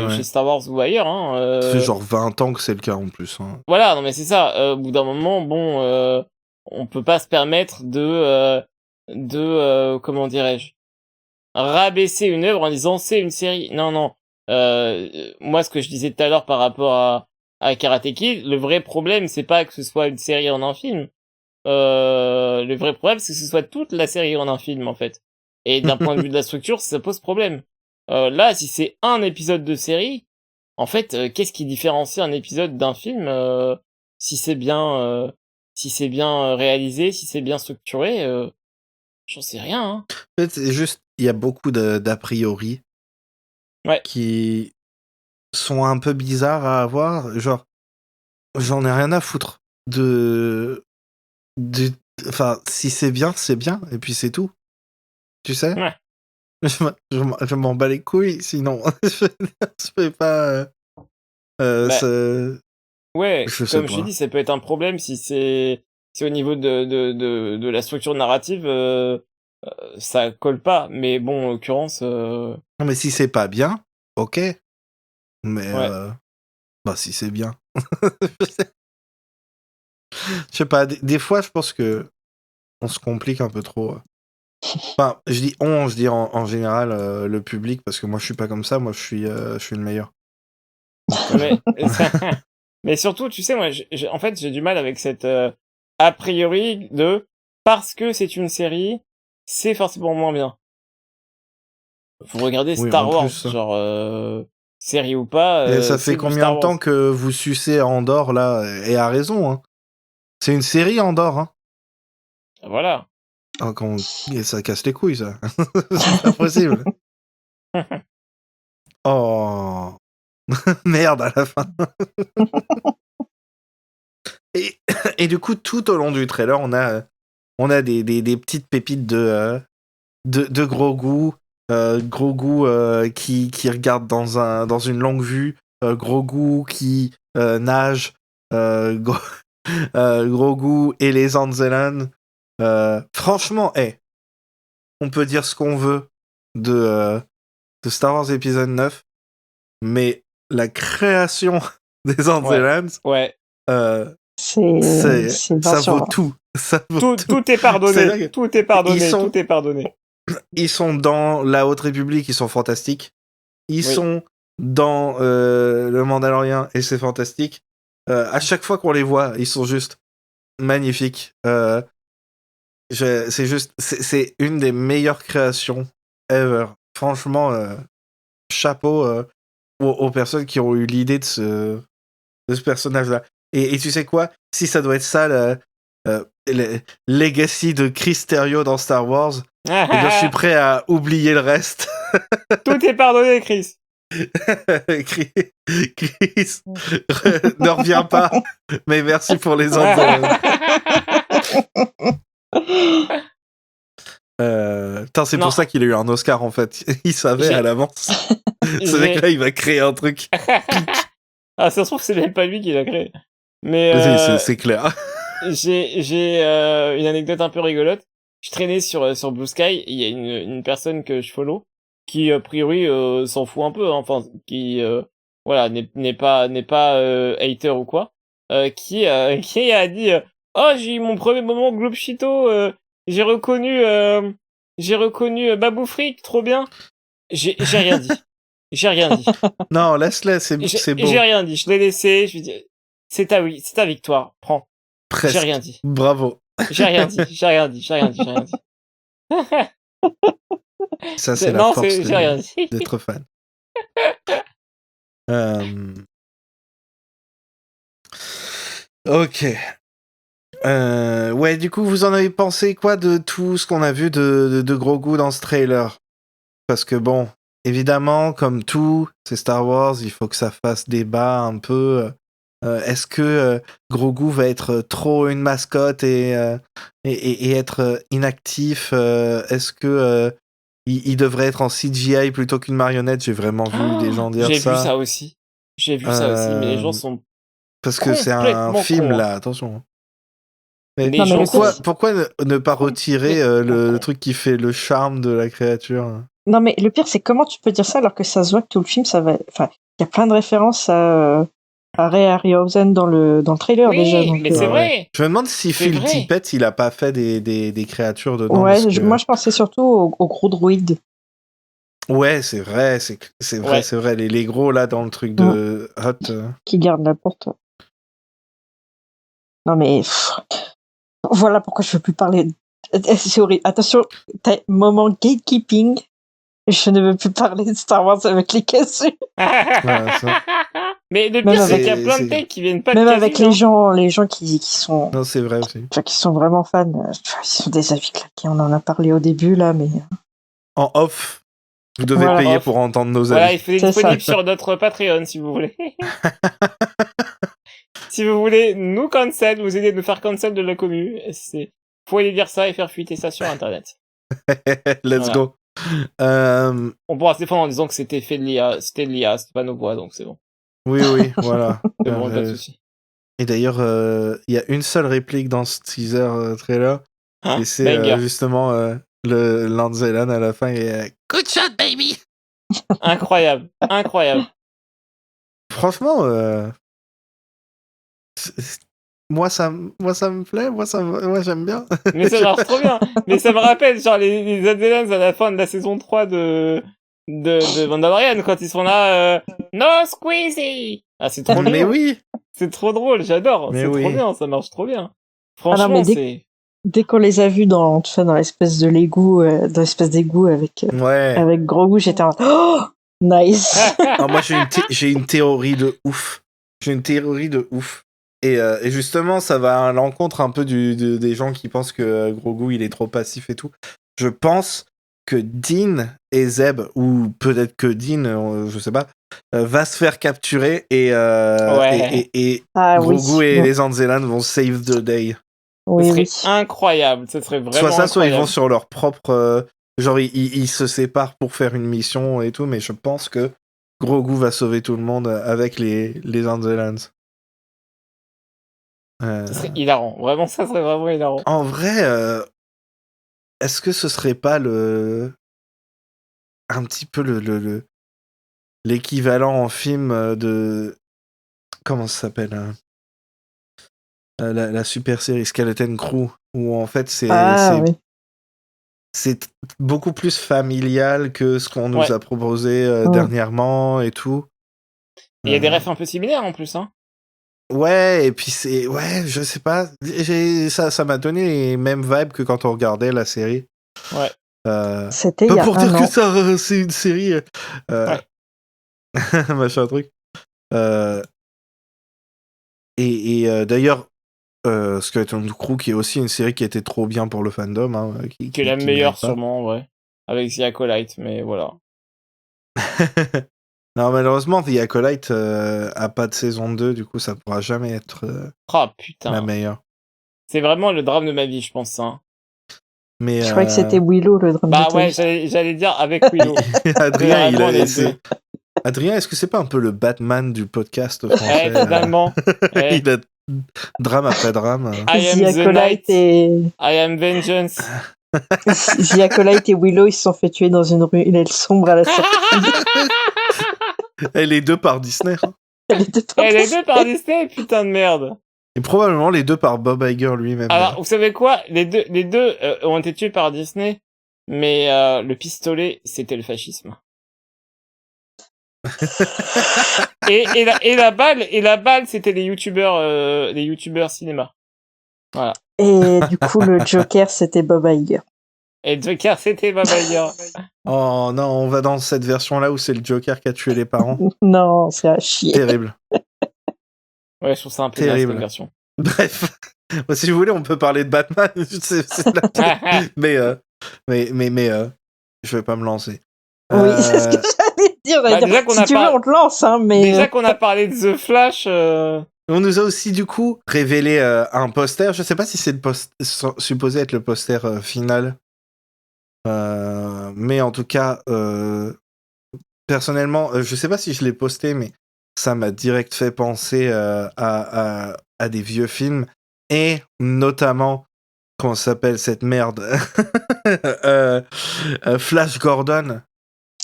chez Ouais. Star Wars ou ailleurs, hein. Ça fait genre 20 ans que c'est le cas en plus. Hein. Voilà, non mais c'est ça. Au bout d'un moment, bon, on peut pas se permettre de comment dirais-je, rabaisser une œuvre en disant c'est une série. Non, non. Moi, ce que je disais tout à l'heure par rapport à Karate Kid, le vrai problème, c'est pas que ce soit une série en un film. Le vrai problème, c'est que ce soit toute la série en un film, en fait. Et d'un point de vue de la structure, ça pose problème. Là, si c'est un épisode de série, en fait, qu'est-ce qui différencie un épisode d'un film si c'est bien, réalisé, si c'est bien structuré, j'en sais rien. Hein. En fait, c'est juste, il y a beaucoup d'a priori Ouais. qui sont un peu bizarres à avoir. Genre, j'en ai rien à foutre de, de... Enfin, si c'est bien, et puis c'est tout. Tu sais? Ouais. Je m'en bats les couilles, sinon. Je fais pas... Bah, ça- ouais, Je sais comme je t'ai pas. dit, ça peut être un problème si au niveau de la structure narrative, ça colle pas. Mais bon, en l'occurrence, Non, mais si c'est pas bien, ok. Mais, ouais. bah, si c'est bien. Je sais pas, des fois, je pense que on se complique un peu trop. Enfin, je dis en général le public, parce que moi, je suis pas comme ça, moi, je suis le meilleur. Mais, mais surtout, tu sais, moi, en fait, j'ai du mal avec cette a priori de parce que c'est une série, c'est forcément moins bien. Vous regardez Oui, en Star Wars, plus. genre série ou pas, Et ça fait c'est du combien Star de Wars. temps que vous sucez Andorre, là? Et à raison, hein. C'est une série, Andorre, hein. Voilà. Ah, et ça casse les couilles, ça. C'est pas possible. Oh. Merde, à la fin. Et, et du coup, tout au long du trailer, on a des petites pépites de gros goût. Gros goût qui regarde dans une longue vue. Gros goût qui nage. Gros, gros goût et les Anzelans. Franchement, on peut dire ce qu'on veut de Star Wars épisode 9, mais la création des Anzelans, Ouais. C'est ça vaut Vincent. tout. Ça vaut tout. Tout est pardonné. Tout est pardonné. sont- Tout est pardonné. Ils sont dans la Haute République, ils sont fantastiques. Ils Oui. sont dans le Mandalorian et c'est fantastique. À chaque fois qu'on les voit, ils sont juste magnifiques. C'est une des meilleures créations ever. Franchement, chapeau aux personnes qui ont eu l'idée de ce personnage-là. Et tu sais quoi? Si ça doit être ça, le legacy de Chris Terrio dans Star Wars, eh bien, je suis prêt à oublier le reste. Tout est pardonné, Chris. Chris, ne reviens pas, mais merci pour les autres. C'est Non. pour ça qu'il a eu un Oscar en fait. Il savait à l'avance. Ce mec-là, il va créer un truc. Ah, ça se trouve, c'est même pas lui qui l'a créé. Mais C'est clair. j'ai une anecdote un peu rigolote. Je traînais sur Blue Sky, il y a une personne que je follow qui a priori s'en fout un peu, hein, enfin qui voilà, n'est pas hater ou quoi, qui qui a dit "Oh, j'ai eu mon premier moment Globe Cheeto, j'ai reconnu Babou Frick, trop bien." J'ai rien dit. J'ai rien dit. Non, laisse-le, c'est beau. J'ai rien dit, je l'ai laissé, je lui dis c'est ta victoire, prends. Presque. J'ai rien dit. Bravo. J'ai rien dit. Ça, c'est la force j'ai rien dit. d'être fan. Ok. Ouais, du coup, vous en avez pensé quoi de tout ce qu'on a vu de Grogu dans ce trailer? Parce que bon, évidemment, comme tout, c'est Star Wars, il faut que ça fasse débat un peu. Est-ce que Grogu va être trop une mascotte et être inactif? Est-ce que il devrait être en CGI plutôt qu'une marionnette? J'ai vraiment vu des gens dire J'ai ça. vu ça aussi. J'ai vu ça aussi, mais les gens sont Parce que c'est un complètement film, cons, hein. là, attention. Mais Les gens pourquoi ne pas retirer le complètement truc qui fait le charme de la créature? Non, mais le pire, c'est comment tu peux dire ça alors que ça se voit que tout le film, ça va. Enfin, il y a plein de références à Ray Harryhausen dans le trailer déjà. Oui, Donc, mais c'est vrai. Je me demande si C'est Phil vrai. Tippett, il a pas fait des créatures dedans. ouais, parce que- moi je pensais surtout au gros druide. Ouais, c'est vrai, c'est vrai, Ouais. c'est vrai. Les gros, là, dans le truc de Hot. Qui garde la porte. Non, mais. Voilà pourquoi je veux plus parler. C'est horrible. Attention, moment gatekeeping. Je ne veux plus parler de Star Wars avec les casus. Mais le Même pire, c'est avec- qu'il y a plein de c'est- takes qui viennent pas de Même casus, avec hein. les gens qui sont. Non, c'est vrai aussi. Enfin, qui sont vraiment fans. Ils sont des avis claqués. On en a parlé au début là, mais. En off, vous devez Voilà. payer Off. pour entendre nos Voilà, avis. il faut être C'est disponible sur notre Patreon si vous voulez. Si vous voulez nous cancel, vous aider à nous faire cancel de la commu, faut aller dire ça et faire fuiter ça sur internet. Let's Voilà. go. On pourra se défendre en disant que c'était fait de l'IA, c'était pas nos voix, donc c'est bon. Oui, voilà. C'est bon, pas de soucis. Et d'ailleurs, il y a une seule réplique dans ce teaser trailer. Hein, Et c'est banger. justement le Lanzelan à la fin. Et, Good shot, baby! Incroyable, incroyable. Franchement, moi ça me plaît, moi j'aime bien. Mais ça marche trop bien. Mais ça me rappelle, genre, les Adzelans à la fin de la saison 3 de Mandalorian, quand ils sont là, no squeezy! Ah, c'est trop Mais mignon. oui! C'est trop drôle, j'adore. Mais C'est oui. trop bien, ça marche trop bien. Ah non, Franchement, mais c'est... Dès qu'on les a vus dans l'espèce de l'égout, dans l'espèce d'égout avec Ouais. Grogu, j'étais en oh nice. Alors moi j'ai une théorie de ouf. Et justement, ça va à l'encontre un peu des gens qui pensent que Grogu il est trop passif et tout. Je pense que Dean et Zeb, ou peut-être que Dean, je sais pas, va se faire capturer et Ah oui. Grogu et les Anzelans vont save the day. Oui, Ce oui. serait incroyable, ce serait vraiment Soit ça, soit ils incroyable. vont sur leur propre... genre, ils se séparent pour faire une mission et tout, mais je pense que Grogu va sauver tout le monde avec les Anzelans. Ce serait hilarant, vraiment, ça serait vraiment hilarant. En vrai, est-ce que ce serait pas un petit peu l'équivalent en film de... Comment ça s'appelle la super série Skeleton Crew, où en fait Oui. c'est beaucoup plus familial que ce qu'on nous Ouais. a proposé dernièrement et tout. Et il y a des refs un peu similaires en plus, hein. Ouais, et puis c'est... Ouais, je sais pas. Ça m'a donné les mêmes vibes que quand on regardait la série. Ouais. C'était il y a pour un dire an. que ça, c'est une série... Ouais. machin truc. Et d'ailleurs, Skeleton Crew, qui est aussi une série qui était trop bien pour le fandom. Hein, qui est la meilleure mérite pas. sûrement, ouais. Avec The Acolyte, mais voilà. Non, malheureusement, The Acolyte a pas de saison 2, du coup, ça pourra jamais être Ah putain. la meilleure. C'est vraiment le drame de ma vie, je pense, ça. Hein. Mais, Je croyais que c'était Willow le drame Bah de ta ouais, vie. j'allais dire avec Willow. Adrien, Vraiment, les deux. Adrien, est-ce que c'est pas un peu le Batman du podcast français Finalement. Il a drame après drame. I am The the Acolyte night. et I am vengeance. The Acolyte et Willow, ils se sont fait tuer dans une ruelle sombre à la sortie. Et les deux par Disney. Hein. Les deux par Disney, putain de merde. Et probablement les deux par Bob Iger lui-même. Alors, vous savez quoi? Les deux ont été tués par Disney, mais le pistolet, c'était le fascisme. et la balle, c'était les youtubeurs cinéma. Voilà. Et du coup, le Joker, c'était Bob Iger. Et Joker, c'était Bob Iger. Oh non, on va dans cette version-là où c'est le Joker qui a tué les parents. Non, c'est à chier. Terrible. Ouais, je trouve ça un peu Terrible. comme version. Bref, si vous voulez, on peut parler de Batman. Mais je vais pas me lancer. Oui, c'est ce que j'allais dire. Bah, déjà qu'on si a tu veux, pas- on te lance, hein, mais Déjà qu'on a parlé de The Flash, On nous a aussi du coup révélé un poster. Je sais pas si c'est supposé être le poster final, mais en tout cas, personnellement, je sais pas si je l'ai posté, mais ça m'a direct fait penser à des vieux films et notamment comment ça s'appelle cette merde, Flash Gordon.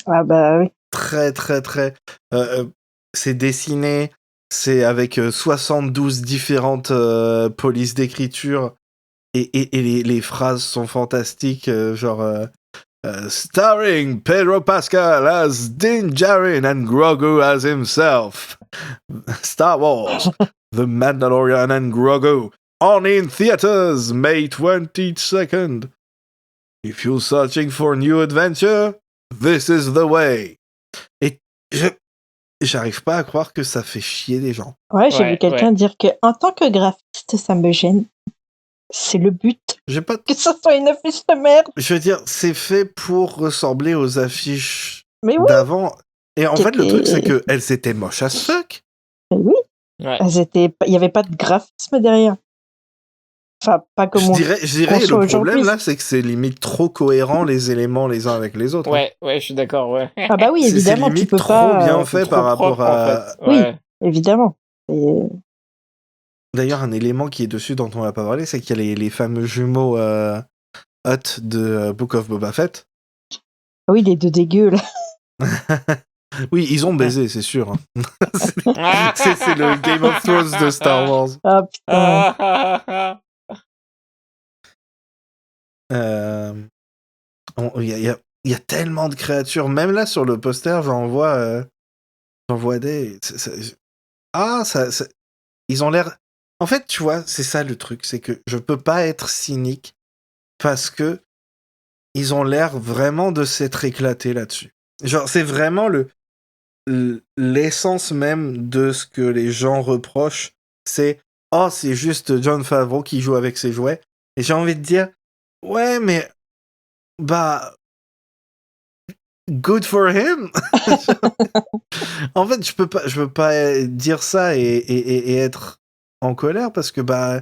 ah bah oui. Très très très. C'est dessiné, c'est avec 72 différentes polices d'écriture et les phrases sont fantastiques, genre starring Pedro Pascal as Din Djarin and Grogu as himself. Star Wars, The Mandalorian and Grogu, on in theaters May 22nd. If you're searching for new adventure, this is the way. Et j'arrive pas à croire que ça fait chier les gens. Ouais, j'ai vu quelqu'un ouais. dire que en tant que graphiste, ça me gêne. C'est le but. J'ai pas. Que ça soit une affiche de merde. Je veux dire, c'est fait pour ressembler aux affiches Mais oui, d'avant. Et en Qui fait, le truc, c'est était- que elles étaient moches as fuck. mais oui, Ouais. il n'y avait pas de graphisme derrière. Enfin, pas comme Je on dirais, conçoit le problème aujourd'hui. là, c'est que c'est limite trop cohérent les éléments les uns avec les autres. Ouais, je suis d'accord, ouais. Ah bah oui, C'est évidemment, tu limite peux trop pas. bien C'est fait trop par rapport propre, à. en fait. Oui. Ouais. Évidemment. D'ailleurs, un élément qui est dessus dont on va pas parler, c'est qu'il y a les fameux jumeaux Hutt de Book of Boba Fett. Ah oui, les deux dégueux là. Oui, ils ont baisé, c'est sûr. C'est le Game of Thrones de Star Wars. Ah putain. Il y a tellement de créatures. Même là, sur le poster, j'en vois des... Ils ont l'air... En fait, tu vois, c'est ça le truc. C'est que je peux pas être cynique parce que ils ont l'air vraiment de s'être éclatés là-dessus. Genre, c'est vraiment l'essence même de ce que les gens reprochent. C'est « Oh, c'est juste Jon Favreau qui joue avec ses jouets. » Et j'ai envie de dire « Ouais, mais... Bah... Good for him. » En fait, je peux pas dire ça et être en colère parce que bah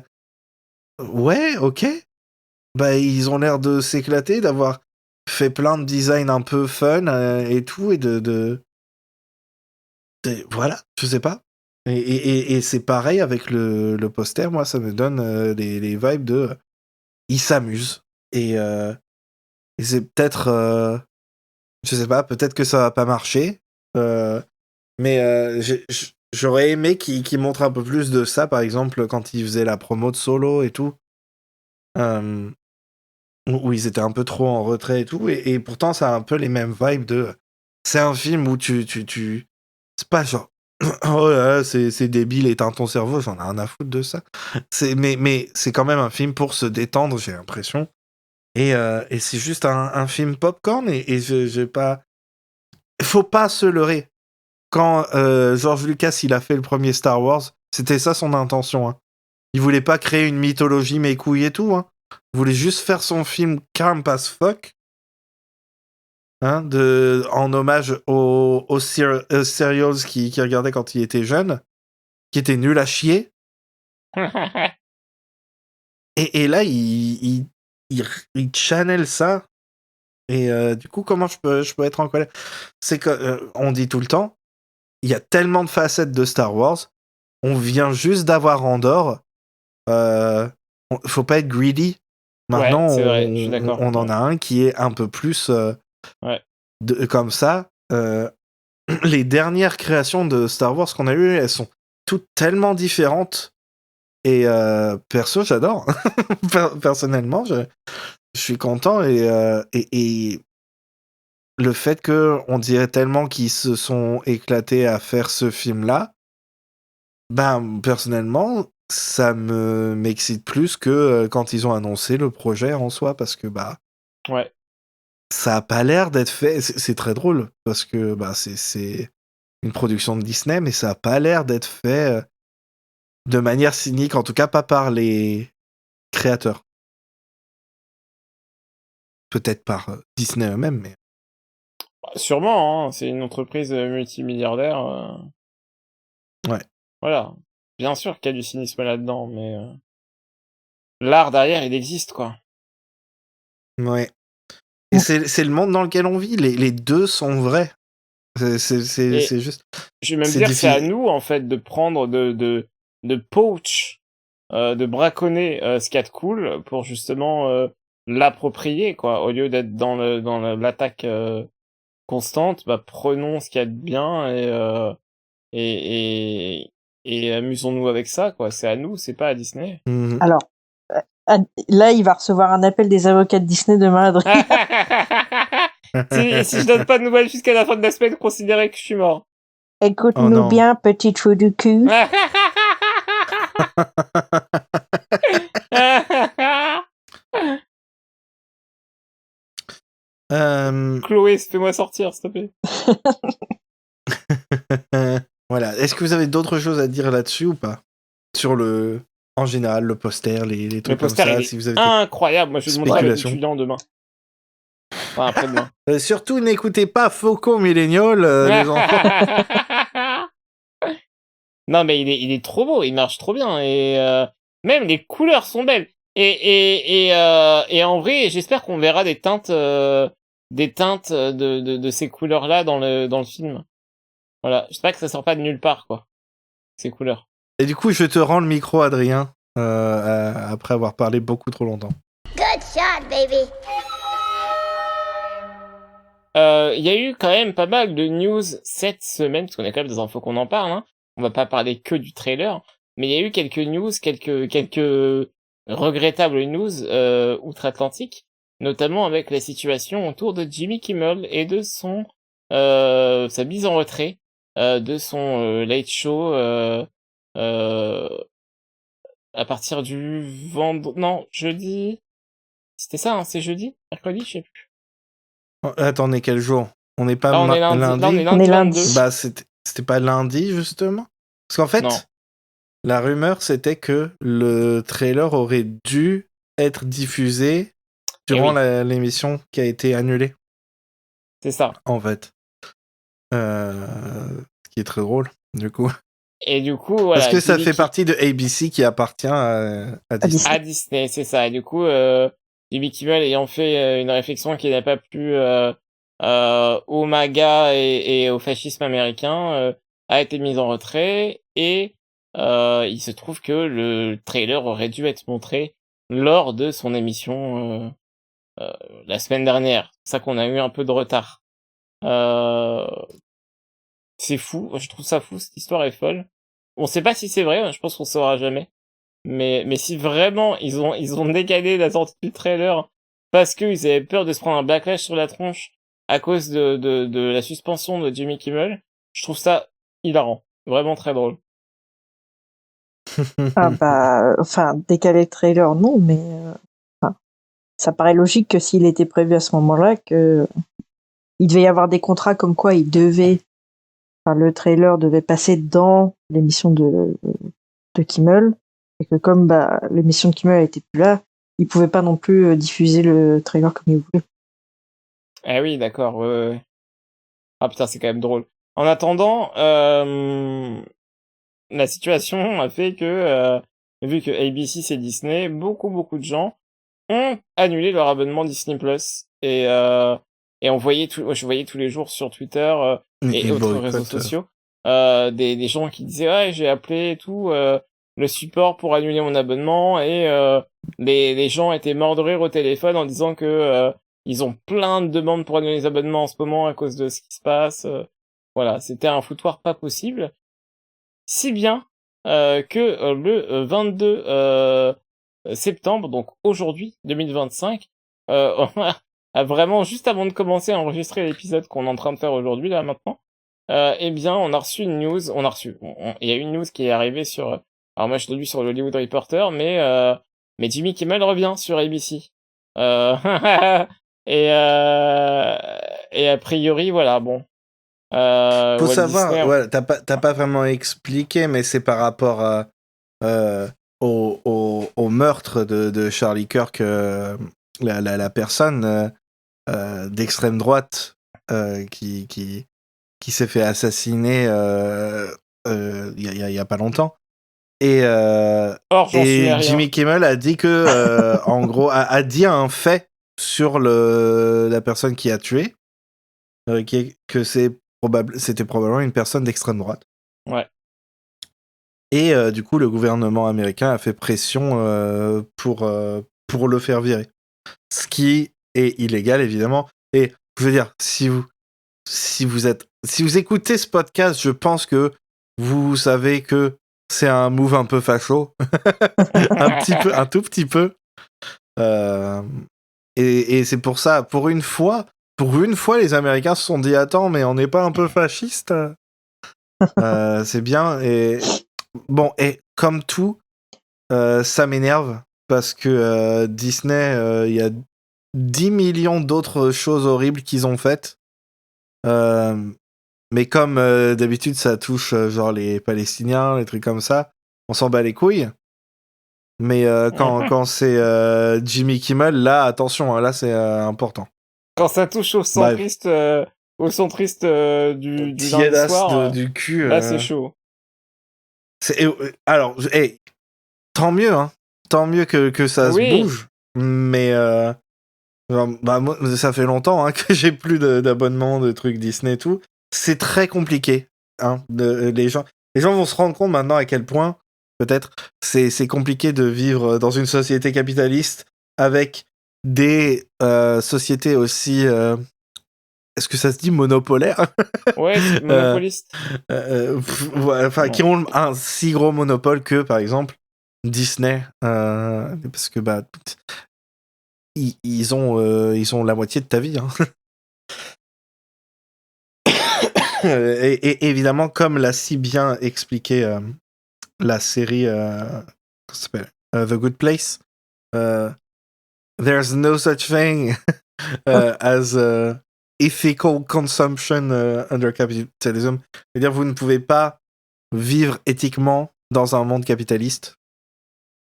ouais, ok. Bah ils ont l'air de s'éclater, d'avoir fait plein de designs un peu fun et tout et voilà, je sais pas. Et c'est pareil avec le poster, moi ça me donne les vibes de ils s'amusent et c'est peut-être je sais pas, peut-être que ça va pas marcher. Mais j'aurais aimé qu'il montre un peu plus de ça, par exemple, quand il faisait la promo de Solo et tout. Où ils étaient un peu trop en retrait et tout. Et pourtant, ça a un peu les mêmes vibes de... C'est un film où c'est pas genre... Oh là là, c'est débile, éteins ton cerveau, j'en ai rien à foutre de ça. Mais c'est quand même un film pour se détendre, j'ai l'impression. Et c'est juste un film popcorn et j'ai pas... Faut pas se leurrer. Quand George Lucas il a fait le premier Star Wars, c'était ça son intention. Hein. Il voulait pas créer une mythologie mes couilles et tout. Hein. Il voulait juste faire son film camp as fuck, hein, en hommage aux serials qu'il regardait quand il était jeune, qui étaient nuls à chier. Et là, il channel ça. Et du coup, comment je peux être en colère? C'est que on dit tout le temps, il y a tellement de facettes de Star Wars. On vient juste d'avoir Andorre. Faut pas être greedy. Maintenant, Ouais, c'est vrai, je suis d'accord. on en a un qui est un peu plus Ouais. comme ça. Les dernières créations de Star Wars qu'on a eues, elles sont toutes tellement différentes. Et perso, j'adore. Personnellement, je suis content. Et le fait qu'on dirait tellement qu'ils se sont éclatés à faire ce film-là, ben, personnellement, ça m'excite plus que quand ils ont annoncé le projet en soi, parce que bah Ouais. ça a pas l'air d'être fait. C'est très drôle parce que bah c'est une production de Disney, mais ça a pas l'air d'être fait de manière cynique, en tout cas pas par les créateurs. Peut-être par Disney eux-mêmes, mais Sûrement, hein, c'est une entreprise multimilliardaire. Ouais. Voilà. Bien sûr qu'il y a du cynisme là-dedans, mais l'art derrière, il existe, quoi. Ouais. Et c'est le monde dans lequel on vit. Les deux sont vrais. Et C'est juste. je vais même C'est dire, c'est à difficile. nous, en fait, de prendre, de poach, de braconner ce qu'il y a de cool pour justement l'approprier, quoi. Au lieu d'être dans l'attaque constante, bah prenons ce qu'il y a de bien et amusons-nous avec ça, quoi. C'est à nous, c'est pas à Disney. Mhm. Alors, là, il va recevoir un appel des avocats de Disney demain, Adrien. si je donne pas de nouvelles jusqu'à la fin de la semaine, considérez que je suis mort. Écoute-nous non. bien, petit trou du cul. Chloé, fais-moi sortir, s'il te plaît. Voilà. Est-ce que vous avez d'autres choses à dire là-dessus ou pas? Sur en général, le poster, les Le trucs comme poster, ça, il si est vous avez incroyable. Moi, je vais le montrer à mes spéculation. étudiants demain. Enfin, après-demain. Surtout, n'écoutez pas Faucon Millennial, les enfants. Non, mais il est trop beau, il marche trop bien et même les couleurs sont belles. Et en vrai, j'espère qu'on verra des teintes de ces couleurs-là dans le film. Voilà, j'espère que ça sort pas de nulle part, quoi. Ces couleurs. Et du coup, je te rends le micro, Adrien, après avoir parlé beaucoup trop longtemps. Good shot, baby. Il y a eu quand même pas mal de news cette semaine, parce qu'on a quand même des infos qu'on en parle, hein. On va pas parler que du trailer, mais il y a eu quelques news, quelques regrettables news outre-Atlantique, notamment avec la situation autour de Jimmy Kimmel et de sa mise en retrait de son late show à partir du jeudi. C'était ça, hein, c'est jeudi, mercredi, je sais plus. Attendez, quel jour? On n'est pas Là, on est lundi. lundi? Là, on est On est lundi 22. lundi. Bah, c'était pas lundi, justement? Parce qu'en fait, Non. la rumeur, c'était que le trailer aurait dû être diffusé durant oui. l'émission qui a été annulée, C'est ça. en fait. Ce qui est très drôle, du coup. Et du coup, voilà. Parce que ça fait partie de ABC qui appartient à Disney. À Disney, c'est ça. Et du coup, Jimmy Kimmel ayant fait une réflexion qui n'a pas plu au MAGA et au fascisme américain, a été mis en retrait. Et il se trouve que le trailer aurait dû être montré lors de son émission la semaine dernière. C'est ça qu'on a eu un peu de retard. C'est fou, je trouve ça fou, cette histoire est folle. On sait pas si c'est vrai, je pense qu'on saura jamais. Mais si vraiment ils ont décalé la sortie du trailer parce qu'ils avaient peur de se prendre un backlash sur la tronche à cause de la suspension de Jimmy Kimmel, je trouve ça hilarant, vraiment très drôle. Ah bah, enfin, décaler le trailer, non, mais ça paraît logique que s'il était prévu à ce moment-là, que il devait y avoir des contrats comme quoi le trailer devait passer dans l'émission de Kimmel, et que comme l'émission de Kimmel était plus là, il pouvait pas non plus diffuser le trailer comme il voulait. Ah oui, d'accord, ouais. Ah putain, c'est quand même drôle. En attendant, la situation a fait que, vu que ABC c'est Disney, beaucoup de gens ont annulé leur abonnement Disney+. Et je voyais tous les jours sur Twitter et autres réseaux sociaux des gens qui disaient ouais, j'ai appelé et tout le support pour annuler mon abonnement et les gens étaient morts de rire au téléphone en disant que ils ont plein de demandes pour annuler les abonnements en ce moment à cause de ce qui se passe. Voilà, c'était un foutoir pas possible. Si bien que le 22 septembre, donc aujourd'hui 2025, a vraiment juste avant de commencer à enregistrer l'épisode qu'on est en train de faire aujourd'hui là maintenant, eh bien on a reçu une news, il y a une news qui est arrivée sur, alors moi je l'ai lu sur le Hollywood Reporter, mais Jimmy Kimmel revient sur ABC. Et a priori voilà bon. Faut Walt savoir, Disney, ouais, t'as pas vraiment expliqué, mais c'est par rapport au meurtre de Charlie Kirk, la personne d'extrême droite qui s'est fait assassiner il y a pas longtemps. Et Or, j'en suis rien. Jimmy Kimmel a dit que, en gros, a dit un fait sur la personne qui a tué, que c'était probablement une personne d'extrême droite. Ouais. Et du coup, le gouvernement américain a fait pression pour le faire virer. Ce qui est illégal, évidemment. Et je veux dire, si vous écoutez ce podcast, je pense que vous savez que c'est un move un peu facho. un tout petit peu. Et c'est pour ça, pour une fois, les Américains se sont dit, attends, mais on n'est pas un peu fasciste? C'est bien. Et bon, et comme tout, ça m'énerve parce que Disney, il y a 10 millions d'autres choses horribles qu'ils ont faites. Mais comme d'habitude, ça touche genre les Palestiniens, les trucs comme ça, on s'en bat les couilles. Mais quand c'est Jimmy Kimmel, là, attention, hein, là, c'est important. Quand ça touche au centriste, du lundi Tiédasse soir, du cul. là, c'est chaud. Alors, tant mieux, hein. Tant mieux que ça se bouge. Mais moi, ça fait longtemps hein, que j'ai plus d'abonnement de trucs Disney et tout. C'est très compliqué. Hein, les gens vont se rendre compte maintenant à quel point, peut-être, c'est compliqué de vivre dans une société capitaliste avec des sociétés aussi... Est-ce que ça se dit monopolaire? Ouais, monopoliste. Enfin, qui ont un si gros monopole que, par exemple, Disney. Parce que, ils ont la moitié de ta vie. Hein. et évidemment, comme l'a si bien expliqué la série comment ça s'appelle The Good Place, there's no such thing as ethical consumption under capitalism. C'est-à-dire, vous ne pouvez pas vivre éthiquement dans un monde capitaliste,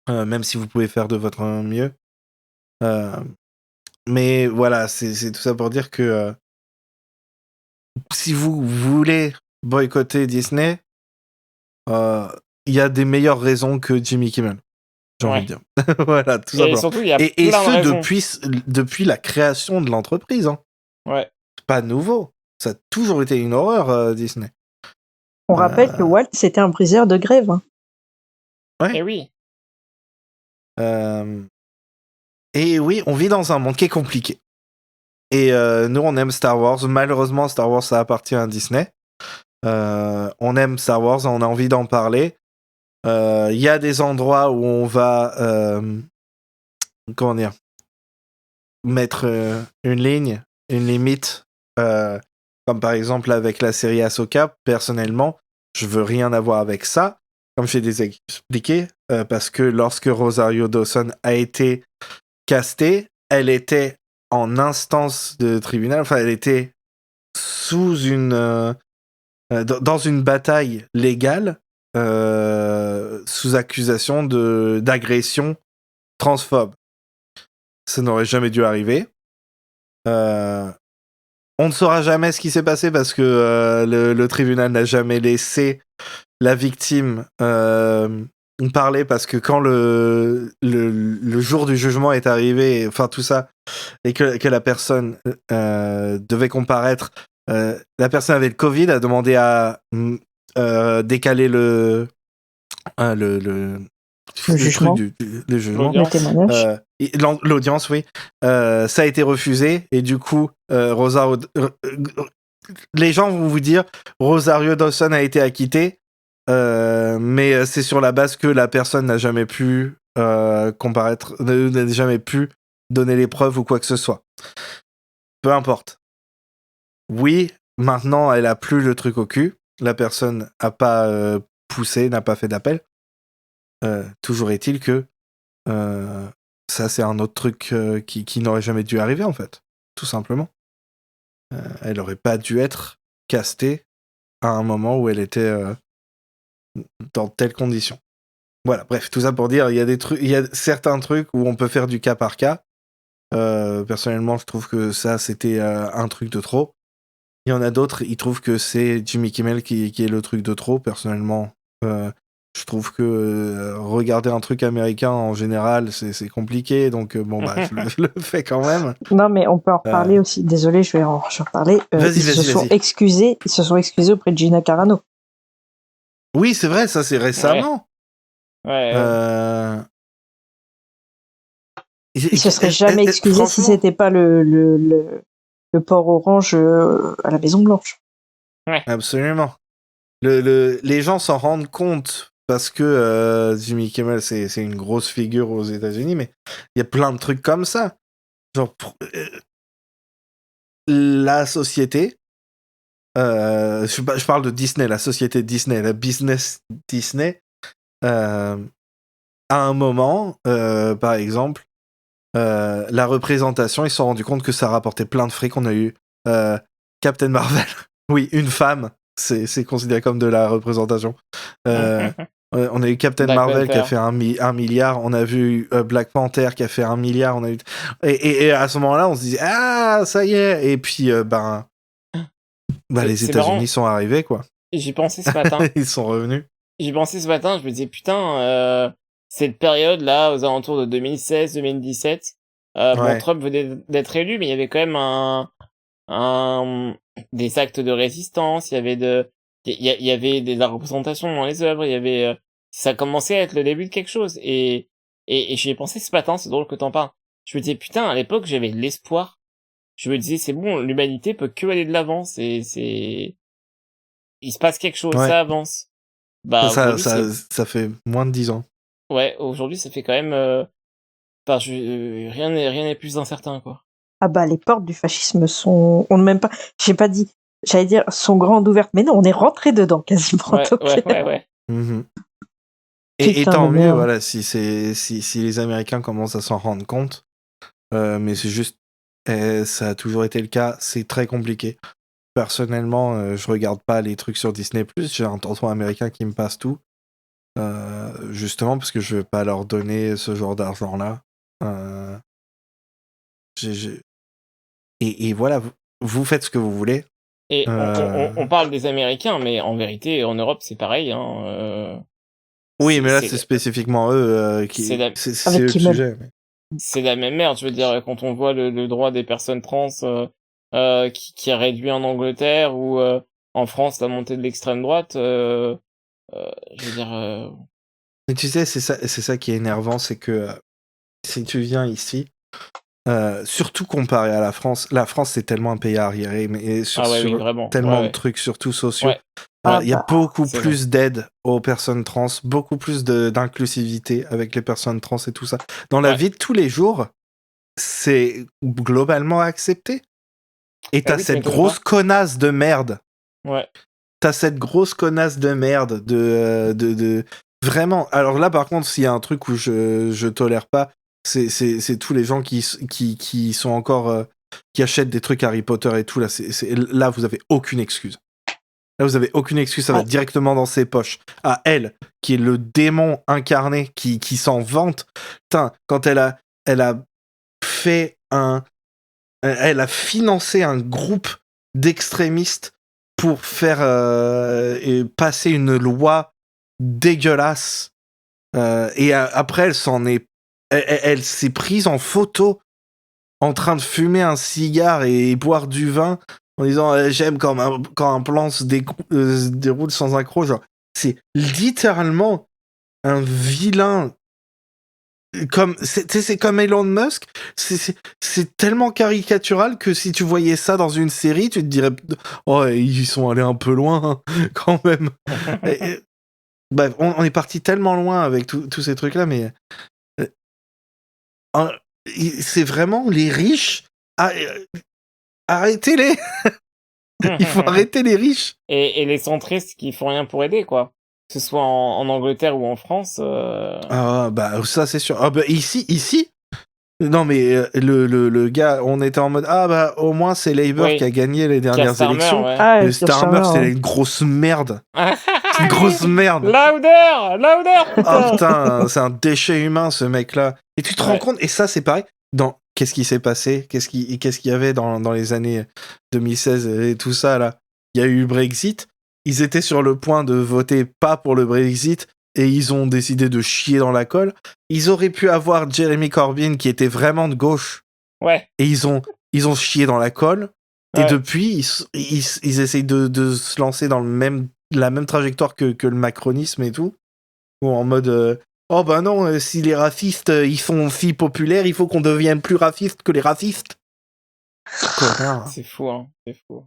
même si vous pouvez faire de votre mieux. Mais voilà, c'est tout ça pour dire que si vous voulez boycotter Disney, il y a des meilleures raisons que Jimmy Kimmel. J'ai envie de dire. Voilà, tout simplement. Et surtout, il y a et plein de ce, depuis la création de l'entreprise. Hein. Ouais. C'est pas nouveau. Ça a toujours été une horreur, Disney. On rappelle que Walt, c'était un briseur de grève. Hein. Ouais. Et oui. Et oui, on vit dans un monde qui est compliqué. Et nous, on aime Star Wars. Malheureusement, Star Wars, ça appartient à Disney. On aime Star Wars, on a envie d'en parler. Il y a des endroits où on va comment dire, mettre une ligne, une limite, comme par exemple avec la série Ahsoka. Personnellement, je veux rien avoir avec ça, comme je l'ai expliqué, parce que lorsque Rosario Dawson a été castée, elle était en instance de tribunal, enfin elle était sous dans une bataille légale, sous accusation d'agression transphobe. Ça n'aurait jamais dû arriver. On ne saura jamais ce qui s'est passé parce que le tribunal n'a jamais laissé la victime parler, parce que quand le jour du jugement est arrivé, enfin tout ça, et que la personne devait comparaître, la personne avait le Covid, a demandé à décaler le jugement. Le jugement. L'audience, oui. Ça a été refusé, et du coup, les gens vont vous dire Rosario Dawson a été acquittée, mais c'est sur la base que la personne n'a jamais pu comparaître, n'a jamais pu donner les preuves ou quoi que ce soit. Peu importe. Oui, maintenant, elle a plus le truc au cul. La personne n'a pas poussé, n'a pas fait d'appel. Toujours est-il que ça, c'est un autre truc qui n'aurait jamais dû arriver, en fait. Tout simplement. Elle aurait pas dû être castée à un moment où elle était dans telles conditions. Voilà, bref, tout ça pour dire, il y a certains trucs où on peut faire du cas par cas. Personnellement, je trouve que ça, c'était un truc de trop. Il y en a d'autres, ils trouvent que c'est Jimmy Kimmel qui est le truc de trop. Personnellement, je trouve que regarder un truc américain en général, c'est compliqué. Donc je le fais quand même. Non, mais on peut en reparler aussi. Désolé, je vais en reparler. Vas-y, Ils se sont vas-y. excusés auprès de Gina Carano. Oui, c'est vrai, ça c'est récemment. Ouais. Ils se seraient jamais excusés si c'était pas le port orange à la Maison Blanche. Absolument. Les gens s'en rendent compte parce que Jimmy Kimmel, c'est une grosse figure aux États-Unis, mais il y a plein de trucs comme ça. Genre, la société, je parle de Disney, la société Disney, la business Disney, à un moment, par exemple, la représentation, ils se sont rendus compte que ça rapportait plein de fric. On a eu Captain Marvel. Oui, une femme, c'est considéré comme de la représentation. On a eu Captain Black Marvel Panther. qui a fait 1 milliard. On a vu Black Panther qui a fait 1 milliard. On a eu... et à ce moment-là, on se disait ah ça y est. Et puis les C'est États-Unis marrant. sont arrivés quoi. J'y pensais ce matin. Ils sont revenus. Je me disais putain, cette période là aux alentours de 2016-2017, Ouais. Trump venait d'être élu, mais il y avait quand même des actes de résistance, il y avait de la représentation dans les œuvres, il y avait ça commençait à être le début de quelque chose et j'y ai pensé ce matin, c'est drôle que t'en parles. Je me disais putain, à l'époque j'avais de l'espoir. Je me disais c'est bon, l'humanité peut que aller de l'avant, il se passe quelque chose, Ouais. ça avance. Bah Ça fait moins de 10 ans. ouais, aujourd'hui ça fait quand même rien n'est plus incertain quoi. Ah bah les portes du fascisme sont même pas, j'ai pas dit, j'allais dire sont grandes ouvertes, mais non, on est rentré dedans quasiment. Ouais. Mm-hmm. Et Putain, tant de mieux, merde. voilà, si les Américains commencent à s'en rendre compte. Mais c'est juste, ça a toujours été le cas. C'est très compliqué. Personnellement, je regarde pas les trucs sur Disney+. J'ai un tonton américain qui me passe tout. Justement parce que je veux pas leur donner ce genre d'argent-là. Et voilà, vous faites ce que vous voulez. Et on parle des Américains, mais en vérité, en Europe, c'est pareil. Hein, oui, mais là, c'est spécifiquement eux qui... C'est eux le sujet. Mais... C'est la même merde, je veux dire, quand on voit le droit des personnes trans qui est réduit en Angleterre ou en France, la montée de l'extrême droite, je veux dire... Mais tu sais, c'est ça qui est énervant, c'est que si tu viens ici, surtout comparé à la France c'est tellement un pays arriéré, mais sur tellement de trucs, surtout sociaux. Il y a beaucoup plus d'aide aux personnes trans, beaucoup plus d'inclusivité avec les personnes trans et tout ça. Dans la vie de tous les jours, c'est globalement accepté. Et t'as cette grosse connasse de merde. Ouais. T'as cette grosse connasse de merde de... Vraiment. Alors là, par contre, s'il y a un truc où je tolère pas, c'est tous les gens qui sont encore... qui achètent des trucs Harry Potter et tout. Là, vous avez aucune excuse. Là, vous avez aucune excuse, ça va directement dans ses poches. À elle, qui est le démon incarné, qui s'en vante. Putain, quand elle a fait elle a financé un groupe d'extrémistes pour faire passer une loi dégueulasse. Et après, elle s'est prise en photo en train de fumer un cigare et boire du vin en disant j'aime quand un plan se déroule sans accroc. Genre, c'est littéralement un vilain. C'est comme Elon Musk, c'est tellement caricatural que si tu voyais ça dans une série, tu te dirais oh, ils sont allés un peu loin quand même. Bref, on est parti tellement loin avec tous ces trucs là, mais c'est vraiment les riches. Arrêtez-les. Il faut arrêter les riches. Et les centristes qui font rien pour aider, quoi. Que ce soit en Angleterre ou en France. Ah, bah, ça, c'est sûr. Ah, bah, ici. Non, mais le gars, on était en mode ah, bah, au moins, c'est Labour qui a gagné les dernières élections. Ouais. Le Starmer, c'est une grosse merde. Une grosse merde. Louder Oh putain, c'est un déchet humain, ce mec-là. Et tu te rends compte, et ça, c'est pareil, dans qu'est-ce qui s'est passé, qu'est-ce qu'il y avait dans les années 2016 et tout ça là. Il y a eu le Brexit. Ils étaient sur le point de voter pas pour le Brexit et ils ont décidé de chier dans la colle. Ils auraient pu avoir Jeremy Corbyn qui était vraiment de gauche Ouais. et ils ont chié dans la colle. Et Ouais. depuis, ils essayent de se lancer dans la même trajectoire que le macronisme et tout. Ou en mode oh ben non, si les racistes ils sont si populaires, il faut qu'on devienne plus raciste que les racistes. Connard. C'est fou, hein. C'est fou.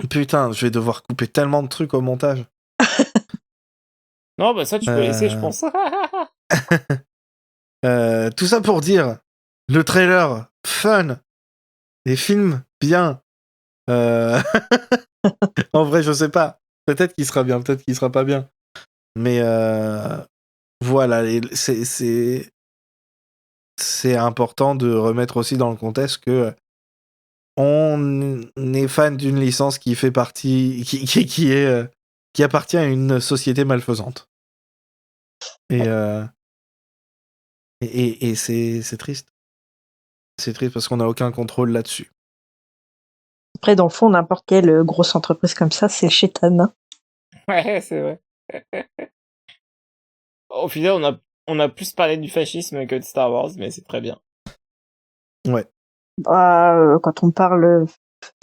Putain, je vais devoir couper tellement de trucs au montage. Non, bah ça, tu peux laisser, je pense. Tout ça pour dire, le trailer, fun, les films, bien. En vrai, je sais pas. Peut-être qu'il sera bien, peut-être qu'il sera pas bien. Mais voilà, c'est important de remettre aussi dans le contexte que on est fan d'une licence qui fait partie, qui appartient à une société malfaisante. Et c'est triste. C'est triste parce qu'on n'a aucun contrôle là-dessus. Après, dans le fond, n'importe quelle grosse entreprise comme ça, c'est le chétan. Hein. Ouais, c'est vrai. Au final, on a plus parlé du fascisme que de Star Wars, mais c'est très bien. Ouais. Quand on parle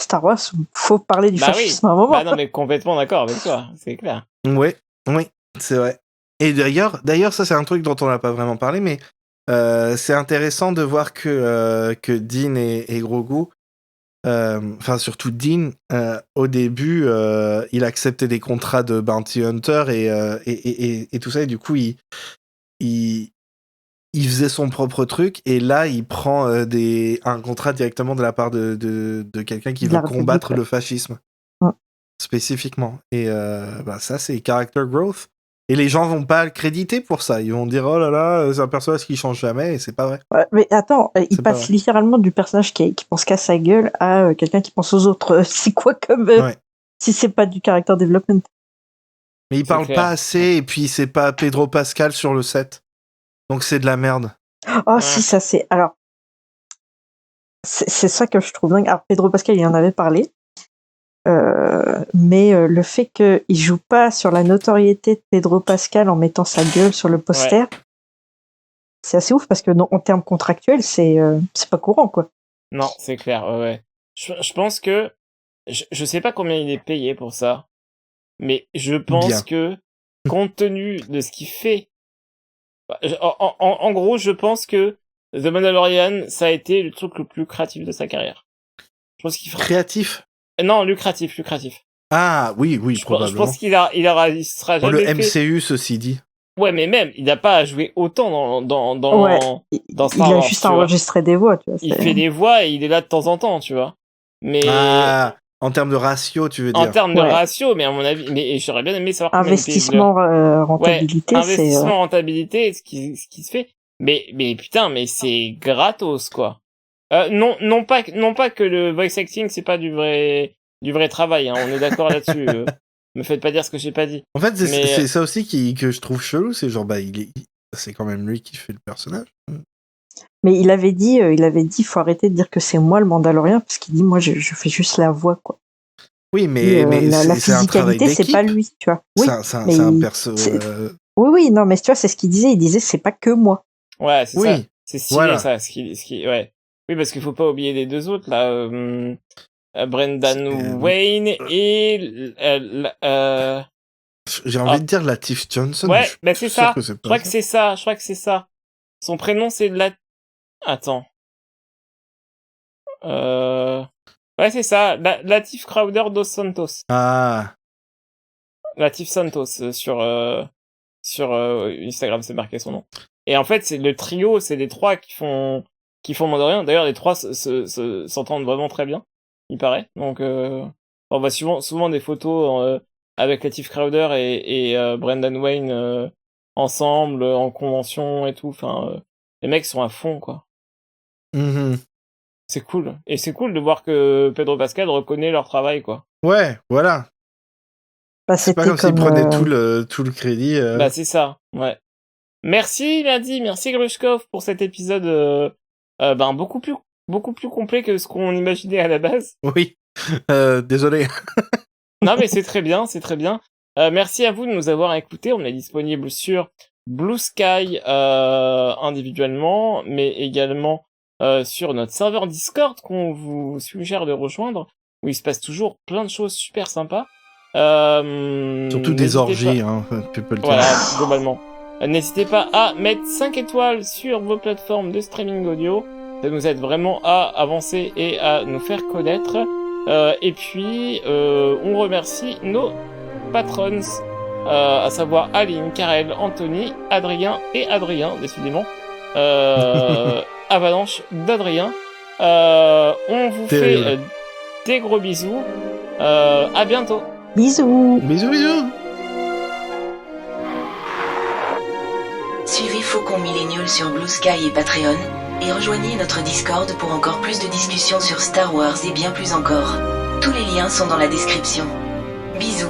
Star Wars, faut parler du Bah oui. fascisme à un moment. Bah non, mais complètement d'accord avec toi, c'est clair. Ouais, oui, c'est vrai. Et d'ailleurs, ça c'est un truc dont on n'a pas vraiment parlé, mais c'est intéressant de voir que Dean et Grogu, enfin surtout Dean, au début, il acceptait des contrats de bounty hunter et tout ça, et du coup il faisait son propre truc, et là il prend un contrat directement de la part de quelqu'un qui De la veut combattre République, le fascisme. Ouais. Spécifiquement. Et ça, c'est character growth. Et les gens vont pas le créditer pour ça. Ils vont dire oh là là, c'est un personnage qui change jamais, et c'est pas vrai. Ouais, mais attends, il C'est pas passe vrai. littéralement du personnage qui pense qu'à sa gueule à quelqu'un qui pense aux autres. C'est quoi comme Ouais. si c'est pas du character development? Mais il C'est parle clair. pas assez, et puis c'est pas Pedro Pascal sur le set. Donc c'est de la merde. Oh Ouais. si, ça c'est. Alors, c'est ça que je trouve dingue. Alors Pedro Pascal, il en avait parlé. Mais le fait qu'il joue pas sur la notoriété de Pedro Pascal en mettant sa gueule sur le poster, c'est assez ouf parce que en termes contractuels, c'est pas courant quoi. Non, c'est clair, ouais. Je pense que je sais pas combien il est payé pour ça, mais je pense Bien. que compte tenu de ce qu'il fait, en gros, je pense que The Mandalorian, ça a été le truc le plus créatif de sa carrière. Je pense qu'il fera. Créatif. Non, lucratif. Ah oui, Je probablement. pense qu'il sera Bon, jamais le fait. MCU, ceci dit. Ouais, mais même, il n'a pas à jouer autant dans Ouais, dans il Star a Wars, juste tu vois. enregistré des voix, tu vois. Il fait des voix et il est là de temps en temps, tu vois. Mais Ah, en termes de ratio, tu veux en dire. termes de Ouais. ratio, mais à mon avis, mais j'aurais bien aimé savoir combien il paye Investissement, rentabilité, Ouais, c'est. investissement, rentabilité, ce qui se fait. Mais putain, mais c'est gratos, quoi. Non pas que le voice acting, c'est pas du vrai travail, hein. On est d'accord là-dessus. Me faites pas dire ce que j'ai pas dit. En fait, Mais c'est ça aussi que je trouve chelou, c'est genre, c'est quand même lui qui fait le personnage. Mais il avait dit, faut arrêter de dire que c'est moi le Mandalorien, parce qu'il dit, moi, je fais juste la voix, quoi. Oui, mais la c'est un travail physicalité, c'est d'équipe. pas lui, tu vois. Oui, c'est un perso. oui, non, mais tu vois, c'est ce qu'il disait. Il disait, c'est pas que moi. ouais, c'est Oui, ça. C'est stylé, voilà. ça. Ouais. Oui, parce qu'il faut pas oublier les deux autres, là. Brendan Wayne et j'ai envie de dire Latif Johnson. ouais, mais je suis bah c'est sûr ça. que c'est Je pas crois que c'est ça. Je crois que c'est ça. Son prénom c'est Attends. Ouais, c'est ça. Latif Crowder dos Santos. Ah. Latif Santos sur Instagram, c'est marqué son nom. Et en fait, c'est le trio, c'est les trois qui font Mandalorian. D'ailleurs, les trois s'entendent vraiment très bien, il paraît. Donc on voit souvent des photos avec Latif Crowder et Brendan Wayne ensemble en convention et tout. Enfin, les mecs sont à fond, quoi. Mm-hmm. C'est cool. Et c'est cool de voir que Pedro Pascal reconnaît leur travail, quoi. Ouais, voilà. Bah, c'est pas comme s'il prenait tout le crédit. Bah c'est ça, ouais. Merci Lundi, merci Grushkov pour cet épisode beaucoup plus beaucoup plus complet que ce qu'on imaginait à la base. Oui, désolé. Non, mais c'est très bien, c'est très bien. Merci à vous de nous avoir écoutés. On est disponible sur Blue Sky individuellement, mais également sur notre serveur Discord qu'on vous suggère de rejoindre, où il se passe toujours plein de choses super sympas. Surtout des N'hésitez orgies, pas- hein, tu peux le dire. Voilà, globalement. N'hésitez pas à mettre 5 étoiles sur vos plateformes de streaming audio. Ça nous aide vraiment à avancer et à nous faire connaître. Et puis, on remercie nos patrons, à savoir Aline, Karel, Anthony, Adrien et Adrien, décidément. Avalanche d'Adrien. On vous Terrible. fait des gros bisous. À bientôt. Bisous. Bisous, bisous. Suivez Faucon Millennial sur Blue Sky et Patreon, et rejoignez notre Discord pour encore plus de discussions sur Star Wars et bien plus encore. Tous les liens sont dans la description. Bisous.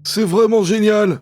C'est vraiment génial.